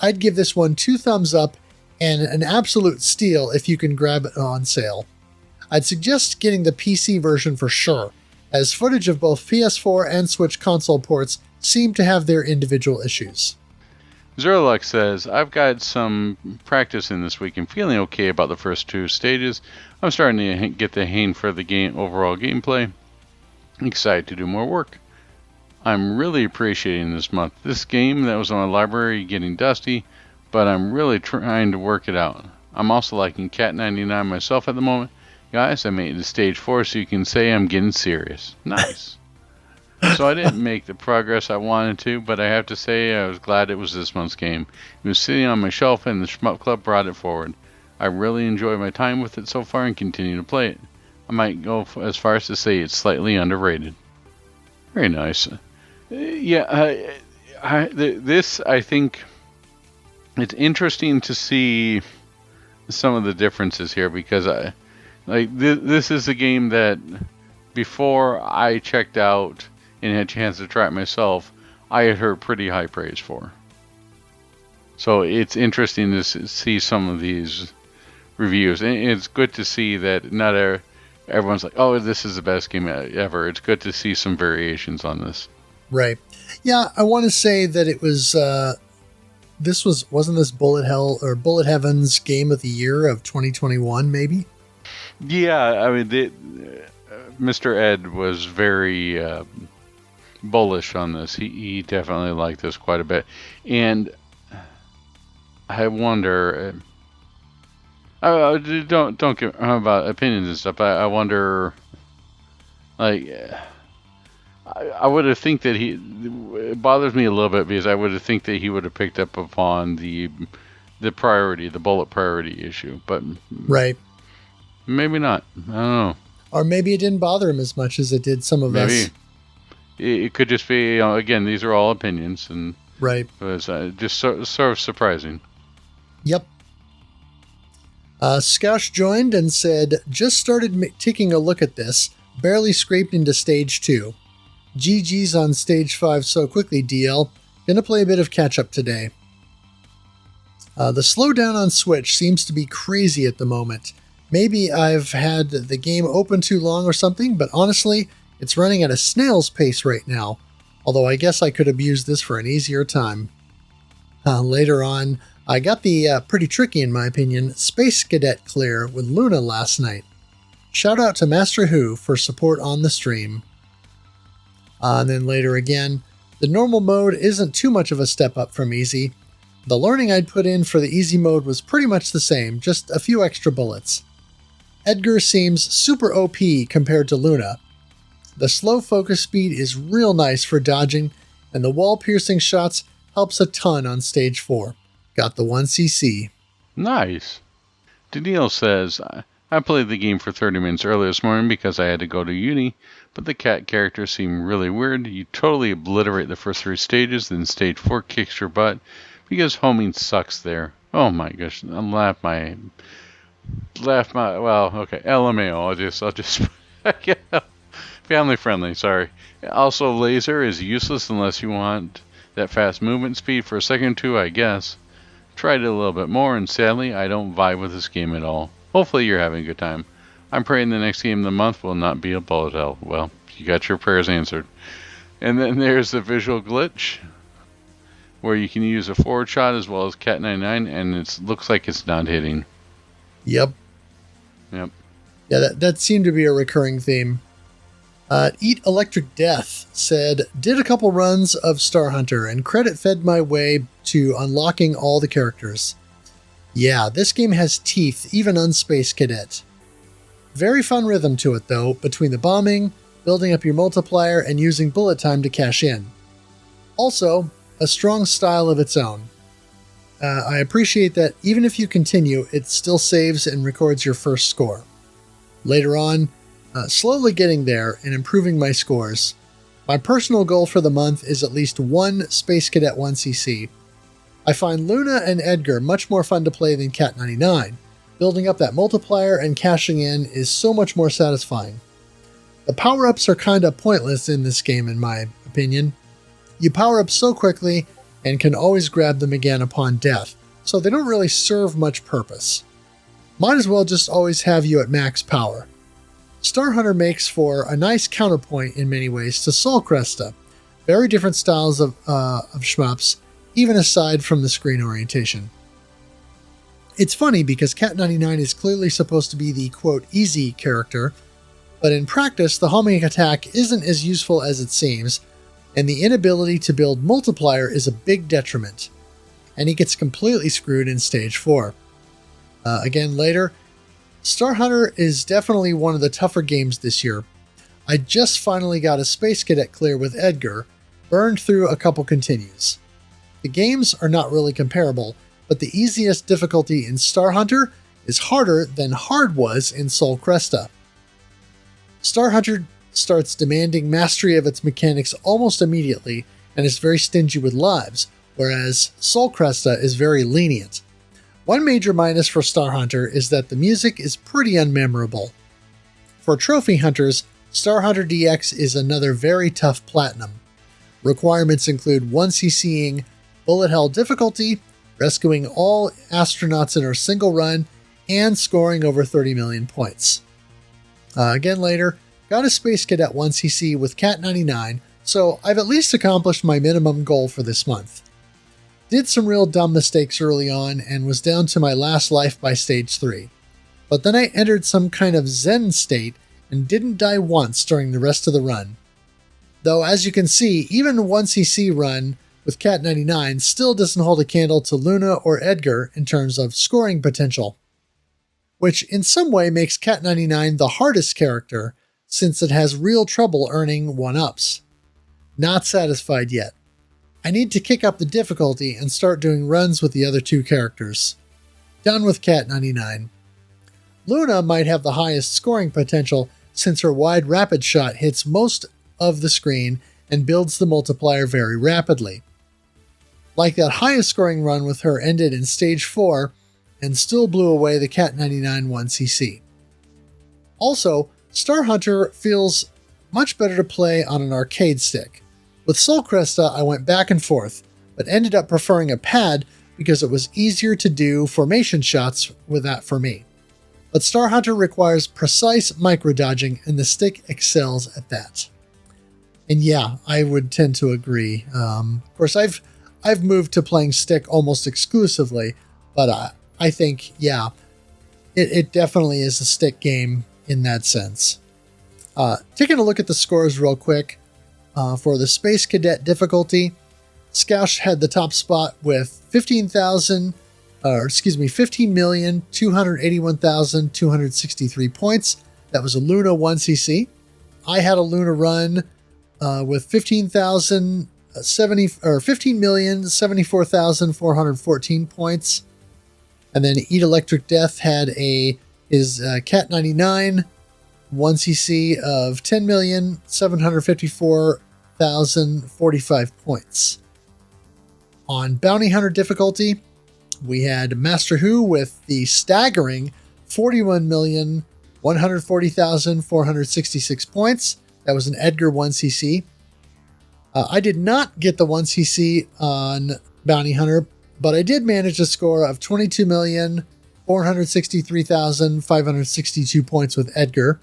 I'd give this one 2 thumbs up and an absolute steal if you can grab it on sale. I'd suggest getting the PC version for sure, as footage of both PS4 and Switch console ports seem to have their individual issues. Zerlux says, I've got some practice in this week and feeling okay about the first 2 stages. I'm starting to get the hang for the overall gameplay. Excited to do more work. I'm really appreciating this month. This game that was on my library getting dusty, but I'm really trying to work it out. I'm also liking Cat 99 myself at the moment. Guys, I made it to stage 4, so you can say I'm getting serious. Nice. So I didn't make the progress I wanted to, but I have to say I was glad it was this month's game. It was sitting on my shelf and the Shmup Club brought it forward. I really enjoy my time with it so far and continue to play it. I might go as far as to say it's slightly underrated. Very nice. I think it's interesting to see some of the differences here because this is a game that before I checked out and had a chance to try it myself, I had heard pretty high praise for. So it's interesting to see some of these reviews. And it's good to see that not everyone's like, oh, this is the best game ever. It's good to see some variations on this. Right. Yeah, I want to say that it was, wasn't this Bullet Heaven's Game of the Year of 2021, maybe? Yeah, I mean, Mr. Ed was very bullish on this. He definitely liked this quite a bit, and I wonder. Don't get about opinions and stuff. I wonder, like, I would have think that it bothers me a little bit because I would have think that he would have picked up upon the priority, the bullet priority issue, but right. Maybe not. I don't know. Or maybe it didn't bother him as much as it did some of us. It could just be, again, these are all opinions. And right. It was just sort of surprising. Yep. Scoush joined and said, just started taking a look at this. Barely scraped into stage 2. GG's on stage 5 so quickly, DL. Gonna play a bit of catch-up today. The slowdown on Switch seems to be crazy at the moment. Maybe I've had the game open too long or something, but honestly, it's running at a snail's pace right now. Although I guess I could have used this for an easier time. Later on, I got the pretty tricky, in my opinion, Space Cadet clear with Luna last night. Shout out to Master Who for support on the stream. And then later again, the normal mode isn't too much of a step up from easy. The learning I'd put in for the easy mode was pretty much the same, just a few extra bullets. Edgar seems super OP compared to Luna. The slow focus speed is real nice for dodging, and the wall-piercing shots helps a ton on stage 4. Got the 1cc. Nice. Daniil says, I played the game for 30 minutes early this morning because I had to go to uni, but the cat characters seem really weird. You totally obliterate the first 3 stages, then stage 4 kicks your butt because homing sucks there. Oh my gosh, well, okay, LMAO, I'll just family friendly, sorry. Also, laser is useless unless you want that fast movement speed for a second or two, I guess. Tried it a little bit more, and sadly, I don't vibe with this game at all. Hopefully you're having a good time. I'm praying the next game of the month will not be a bullet hell. Well, you got your prayers answered. And then there's the visual glitch, where you can use a forward shot as well as Cat 99, and it looks like it's not hitting. Yep. Yeah, that seemed to be a recurring theme. Eat Electric Death said, did a couple runs of Star Hunter, and credit fed my way to unlocking all the characters. Yeah, this game has teeth, even on Space Cadet. Very fun rhythm to it, though, between the bombing, building up your multiplier, and using bullet time to cash in. Also, a strong style of its own. I appreciate that even if you continue, it still saves and records your first score. Later on, slowly getting there and improving my scores. My personal goal for the month is at least 1 Space Cadet 1cc. I find Luna and Edgar much more fun to play than Cat 99. Building up that multiplier and cashing in is so much more satisfying. The power-ups are kinda pointless in this game in my opinion. You power up so quickly, and can always grab them again upon death, so they don't really serve much purpose. Might as well just always have you at max power. Star Hunter makes for a nice counterpoint in many ways to Sol Cresta. Very different styles of shmups, even aside from the screen orientation. It's funny because Cat 99 is clearly supposed to be the quote easy character, but in practice the homing attack isn't as useful as it seems, and the inability to build multiplier is a big detriment, and he gets completely screwed in Stage 4. Again later, Star Hunter is definitely one of the tougher games this year. I just finally got a Space Cadet clear with Edgar, burned through a couple continues. The games are not really comparable, but the easiest difficulty in Star Hunter is harder than hard was in Sol Cresta. Star Hunter starts demanding mastery of its mechanics almost immediately and is very stingy with lives, whereas Sol Cresta is very lenient. One major minus for Star Hunter is that the music is pretty unmemorable. For trophy hunters, Star Hunter DX is another very tough platinum. Requirements include 1cc'ing bullet hell difficulty, rescuing all astronauts in a single run, and scoring over 30 million points. Again later, got a Space Cadet 1cc with Cat 99, so I've at least accomplished my minimum goal for this month. Did some real dumb mistakes early on and was down to my last life by Stage 3. But then I entered some kind of zen state and didn't die once during the rest of the run. Though as you can see, even a 1cc run with Cat 99 still doesn't hold a candle to Luna or Edgar in terms of scoring potential, which in some way makes Cat 99 the hardest character since it has real trouble earning 1-ups. Not satisfied yet. I need to kick up the difficulty and start doing runs with the other two characters. Done with Cat 99. Luna might have the highest scoring potential since her wide rapid shot hits most of the screen and builds the multiplier very rapidly. Like that highest scoring run with her ended in Stage 4 and still blew away the Cat 99 1cc. Also, Star Hunter feels much better to play on an arcade stick. With Sol Cresta, I went back and forth, but ended up preferring a pad because it was easier to do formation shots with that for me. But Star Hunter requires precise micro-dodging, and the stick excels at that. And yeah, I would tend to agree. Of course, I've moved to playing stick almost exclusively, but I think, yeah, it definitely is a stick game in that sense. Taking a look at the scores real quick. For the Space Cadet difficulty, Scoush had the top spot with 15,281,263 points. That was a Luna 1cc. I had a Luna run with 15,074,414 points. And then Eat Electric Death had his Cat 99 1cc of 10,754,045 points. On Bounty Hunter difficulty, we had Master Who with the staggering 41,140,466 points. That was an Edgar 1cc. I did not get the 1cc on Bounty Hunter, but I did manage a score of 22,463,562 points with Edgar.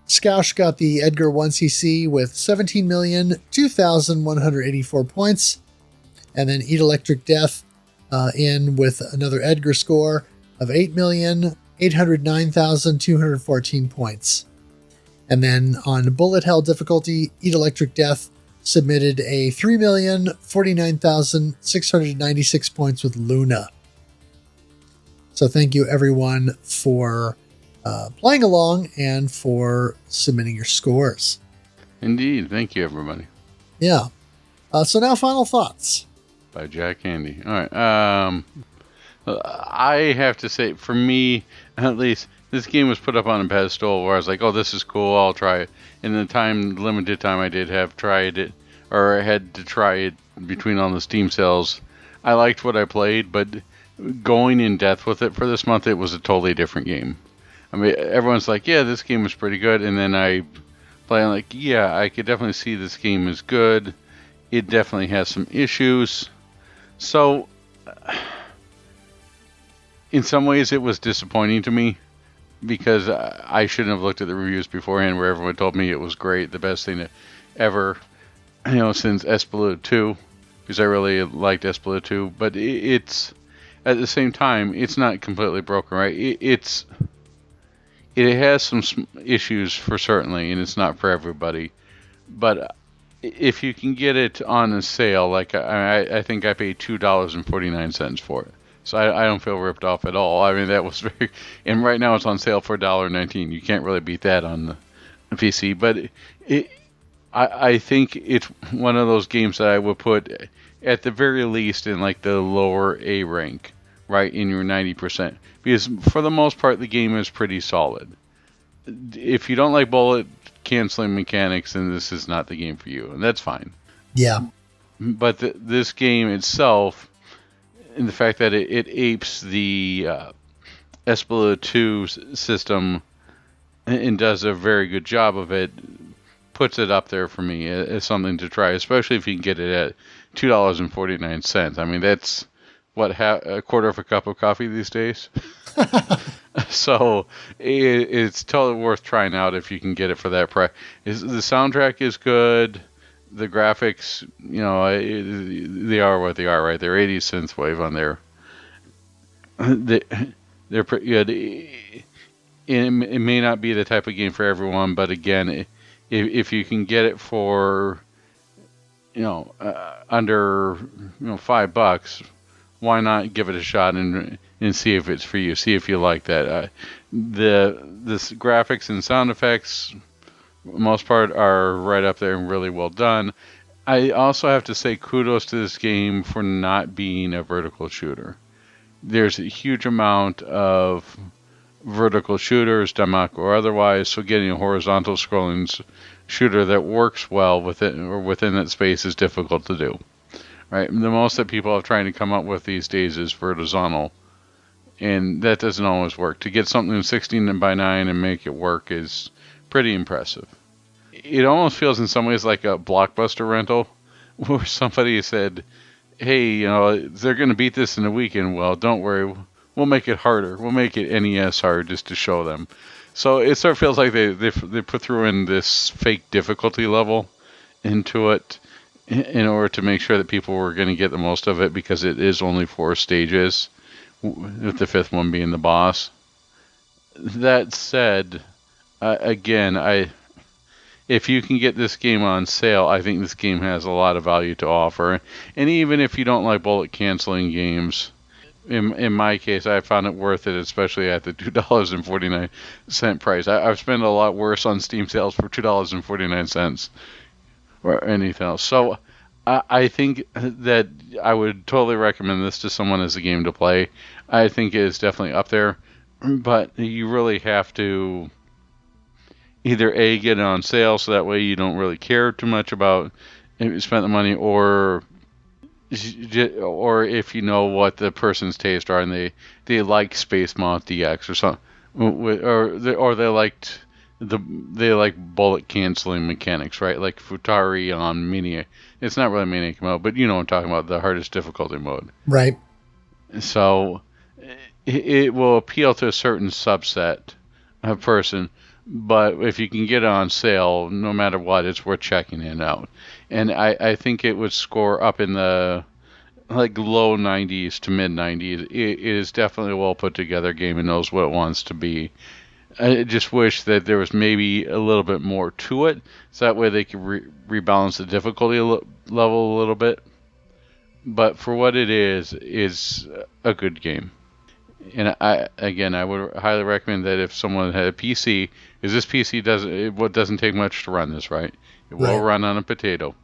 Scoush got the Edgar 1cc with 17,002,184 points, and then Eat Electric Death in with another Edgar score of 8,809,214 points. And then on Bullet Hell difficulty, Eat Electric Death submitted a 3,049,696 points with Luna. So thank you everyone for playing along and for submitting your scores. Indeed. Thank you, everybody. Yeah. So now final thoughts. By Jack Handy. All right. I have to say, for me, at least, this game was put up on a pedestal where I was like, oh, this is cool, I'll try it. In the limited time I did have tried it, or I had to try it between all the Steam sales, I liked what I played, but going in depth with it for this month, it was a totally different game. I mean, everyone's like, yeah, this game was pretty good, and then I play, I'm like, yeah, I could definitely see this game is good. it definitely has some issues. So, in some ways, it was disappointing to me because I shouldn't have looked at the reviews beforehand where everyone told me it was great, the best thing ever, since Espelute 2, because I really liked Espelute 2. But it's, at the same time, it's not completely broken, right? It has some issues for certainly, and it's not for everybody. But if you can get it on a sale, like I think I paid $2.49 for it. So I don't feel ripped off at all. I mean, that was very, and right now it's on sale for $1.19. You can't really beat that on the PC. But I think it's one of those games that I would put at the very least in like the lower A rank, right, in your 90%. Because for the most part, the game is pretty solid. If you don't like bullet canceling mechanics, then this is not the game for you, and that's fine. Yeah. But this game itself, and the fact that it apes the Espelute 2 system and does a very good job of it, puts it up there for me as something to try, especially if you can get it at $2.49. I mean, that's what, a quarter of a cup of coffee these days. So it's totally worth trying out if you can get it for that price. The soundtrack is good. The graphics, they are what they are, right? They're 80 synthwave on there. They're pretty good. It may not be the type of game for everyone, but again, if you can get it for under $5, why not give it a shot and see if it's for you? See if you like that. The graphics and sound effects, for the most part, are right up there and really well done. I also have to say kudos to this game for not being a vertical shooter. There's a huge amount of vertical shooters, danmaku or otherwise, so getting a horizontal scrolling shooter that works well within that space is difficult to do. Right, the most that people are trying to come up with these days is vertical, and that doesn't always work. To get something 16 by 9 and make it work is pretty impressive. It almost feels in some ways like a Blockbuster rental, where somebody said, "Hey, they're going to beat this in a weekend." Well, don't worry, we'll make it harder. We'll make it NES hard just to show them. So it sort of feels like they threw in this fake difficulty level into it in order to make sure that people were going to get the most of it, because it is only 4 stages, with the 5th one being the boss. That said, again, if you can get this game on sale, I think this game has a lot of value to offer. And even if you don't like bullet canceling games, in my case, I found it worth it, especially at the $2.49 price. I've spent a lot worse on Steam sales for $2.49. Or anything else. So I think that I would totally recommend this to someone as a game to play. I think it is definitely up there, but you really have to either A, get it on sale so that way you don't really care too much about if you spent the money, or if you know what the person's taste are and they like Space Moth DX or something, or they like bullet canceling mechanics, right? Like Futari on Maniac. It's not really Maniac mode, but you know what I'm talking about, the hardest difficulty mode. Right. So it will appeal to a certain subset of person, but if you can get it on sale, no matter what, it's worth checking it out. And I think it would score up in the low 90s to mid 90s. It is definitely a well put together game and knows what it wants to be. I just wish that there was maybe a little bit more to it, so that way they could rebalance the difficulty level a little bit. But for what it is a good game. And I would highly recommend that if someone had a PC, because this PC doesn't take much to run this, right? It will run on a potato.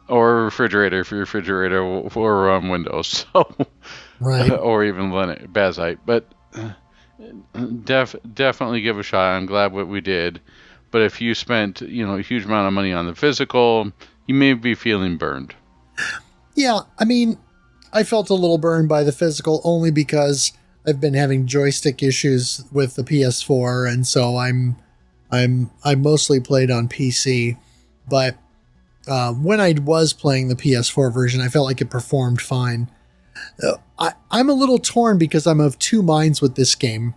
Or a refrigerator if your refrigerator will run Windows. So, right. Or even Linux, Bazite. But definitely give a shot. I'm glad what we did. But if you spent, a huge amount of money on the physical, you may be feeling burned. Yeah, I mean, I felt a little burned by the physical only because I've been having joystick issues with the PS4, and so I'm mostly played on PC. But When I was playing the PS4 version, I felt like it performed fine. I'm a little torn because I'm of two minds with this game.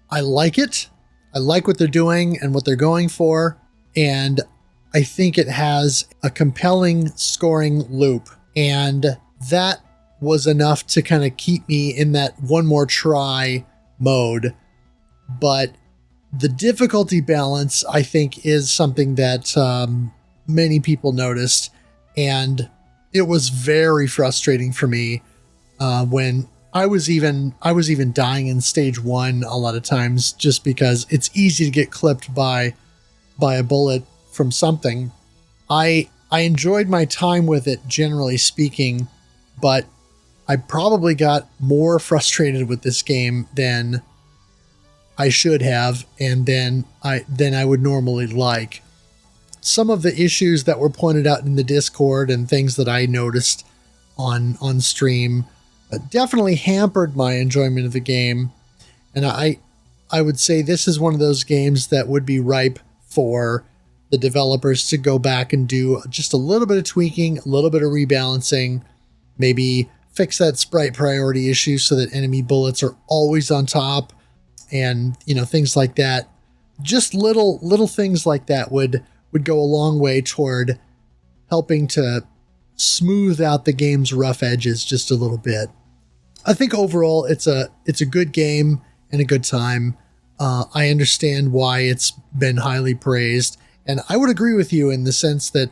I like it. I like what they're doing and what they're going for. And I think it has a compelling scoring loop. And that was enough to kind of keep me in that one more try mode. But the difficulty balance, I think, is something that many people noticed. And it was very frustrating for me when I was even dying in stage 1 a lot of times, just because it's easy to get clipped by a bullet from something. I enjoyed my time with it, generally speaking, but I probably got more frustrated with this game than I should have, and than I would normally like. Some of the issues that were pointed out in the Discord and things that I noticed on stream definitely hampered my enjoyment of the game. And I would say this is one of those games that would be ripe for the developers to go back and do just a little bit of tweaking, a little bit of rebalancing, maybe fix that sprite priority issue so that enemy bullets are always on top, and things like that. Just little things like that would go a long way toward helping to smooth out the game's rough edges just a little bit. I think overall it's a good game and a good time. I understand why it's been highly praised, and I would agree with you in the sense that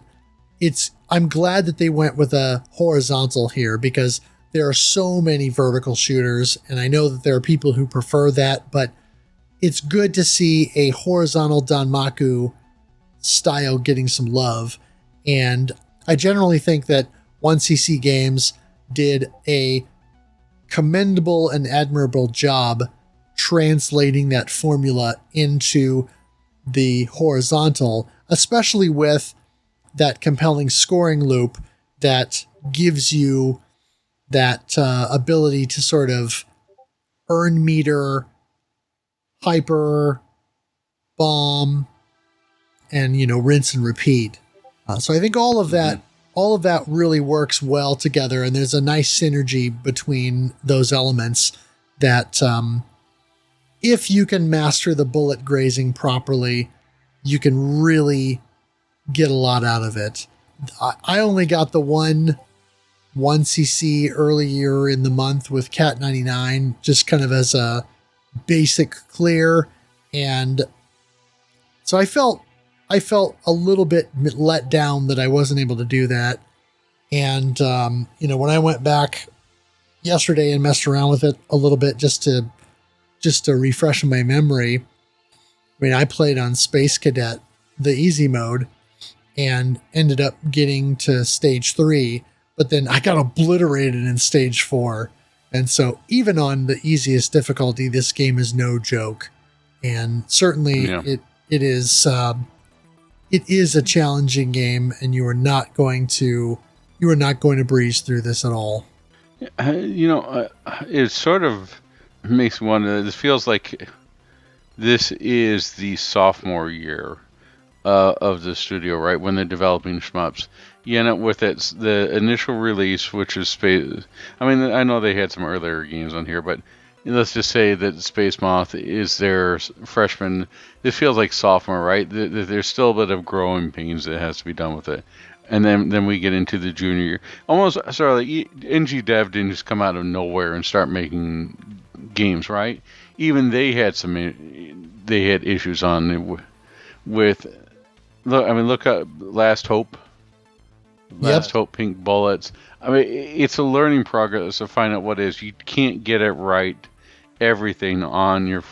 I'm glad that they went with a horizontal here, because there are so many vertical shooters, and I know that there are people who prefer that, but it's good to see a horizontal danmaku style getting some love. And I generally think that 1cc Games did a commendable and admirable job translating that formula into the horizontal, especially with that compelling scoring loop that gives you that ability to sort of earn meter, hyper, bomb, and rinse and repeat. So I think all of that really works well together, and there's a nice synergy between those elements that if you can master the bullet grazing properly, you can really get a lot out of it. I only got the 1cc earlier in the month with Cat 99, just kind of as a basic clear, and so I felt a little bit let down that I wasn't able to do that. And when I went back yesterday and messed around with it a little bit just to refresh my memory, I played on Space Cadet, the easy mode, and ended up getting to stage 3, but then I got obliterated in stage 4. And so even on the easiest difficulty, this game is no joke. And certainly it is a challenging game, and you are not going to breeze through this at all. It sort of makes me wonder. This feels like this is the sophomore year of the studio, right? When they're developing shmups. You end up with the initial release, which is Space. I know they had some earlier games on here, but let's just say that Space Moth is their freshman. This feels like sophomore, right? There's still a bit of growing pains that has to be done with it. And then we get into the junior year. Almost sort of like NG Dev didn't just come out of nowhere and start making games, right? Even they had issues on with. Look at Last Hope. Last Hope, Pink Bullets. It's a learning progress to find out what is. You can't get it right, everything on your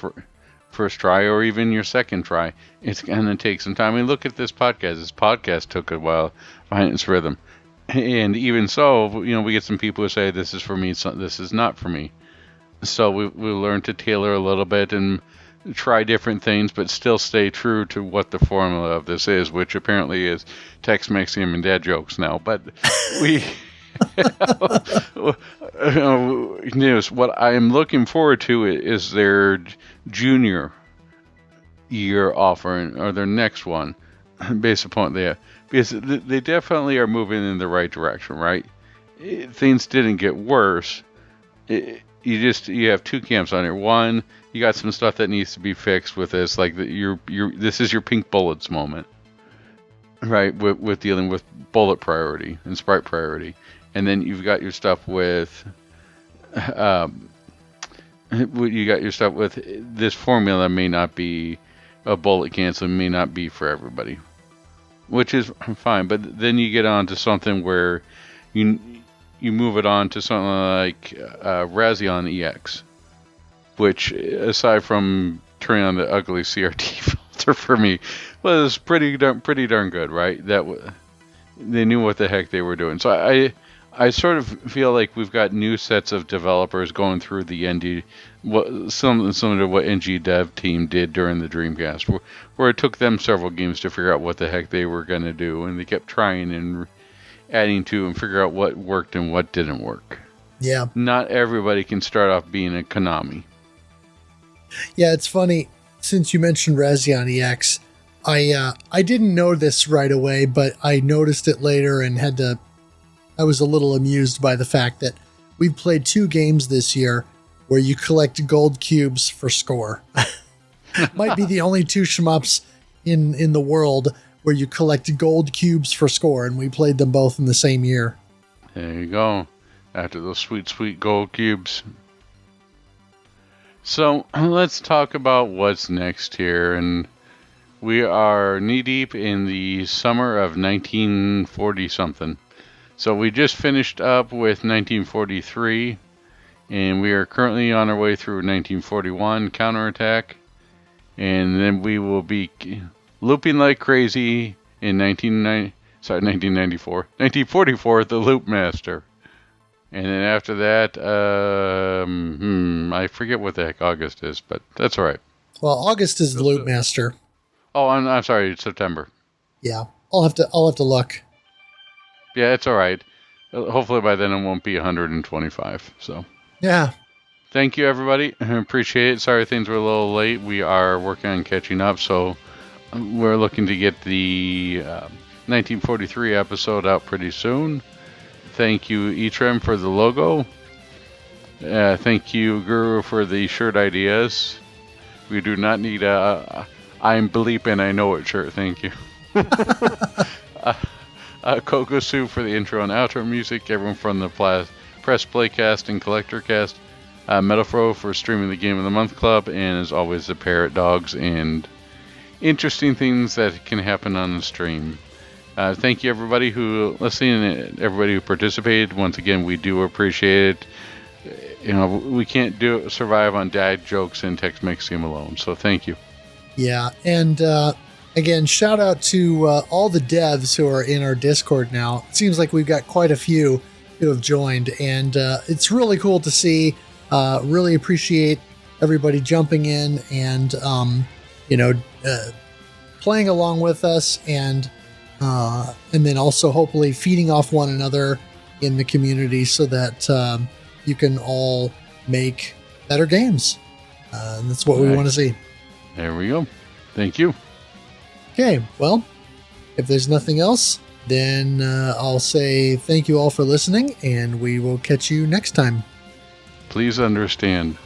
first try or even your second try. It's going to take some time. Look at this podcast. This podcast took a while to find its rhythm. And even so, we get some people who say, this is for me, this is not for me. So we learn to tailor a little bit and try different things, but still stay true to what the formula of this is, which apparently is Tex-Mex and dad jokes now. But what I am looking forward to is their junior year offering, or their next one, based upon because they definitely are moving in the right direction, right? Things didn't get worse. You have two camps on here. One, you got some stuff that needs to be fixed with this, like this is your pink bullets moment, right? With dealing with bullet priority and sprite priority, and then you've got your stuff with, this formula may not be a bullet cancel, may not be for everybody, which is fine. But then you get on to something where you move it on to something like Razion EX, which, aside from turning on the ugly CRT filter for me, was pretty darn good, right? They knew what the heck they were doing. So I sort of feel like we've got new sets of developers going through the NG, similar to what NG Dev team did during the Dreamcast, where it took them several games to figure out what the heck they were going to do, and they kept trying and adding to and figure out what worked and what didn't work. Yeah. Not everybody can start off being a Konami. Yeah, it's funny. Since you mentioned Razion EX, I didn't know this right away, but I noticed it later and I was a little amused by the fact that we've played 2 games this year where you collect gold cubes for score. Might be the only 2 shmups in the world where you collect gold cubes for score, and we played them both in the same year. There you go. After those sweet, sweet gold cubes. So let's talk about what's next here. And we are knee-deep in the summer of 1940-something. So we just finished up with 1943, and we are currently on our way through 1941, Counterattack. And then we will be looping like crazy in 1944, The Loop Master. And then after that, I forget what the heck August is, but that's all right. Well, August is The Loop Master. Oh, I'm sorry, it's September. Yeah, I'll have to look. Yeah, it's all right. Hopefully by then it won't be 125. So yeah. Thank you, everybody. I appreciate it. Sorry things were a little late. We are working on catching up, so we're looking to get the 1943 episode out pretty soon. Thank you, Etrem, for the logo. Thank you, Guru, for the shirt ideas. We do not need a I'm bleeping, I know it shirt. Thank you. Kokosu for the intro and outro music. Everyone from the Press Playcast and Collector Cast. MetalFRO for streaming the Game of the Month Club. And as always, the Parrot Dogs and interesting things that can happen on the stream. Thank you, everybody who listened and everybody who participated. Once again, we do appreciate it. You know, we can't survive on dad jokes and Tex-Mex alone. So thank you. Yeah, and again, shout out to all the devs who are in our Discord now. It seems like we've got quite a few who have joined, and it's really cool to see. Really appreciate everybody jumping in and playing along with us, and then also hopefully feeding off one another in the community so that you can all make better games. And that's what we want to see. There we go. Thank you. Okay, well, if there's nothing else, then I'll say thank you all for listening, and we will catch you next time. Please understand,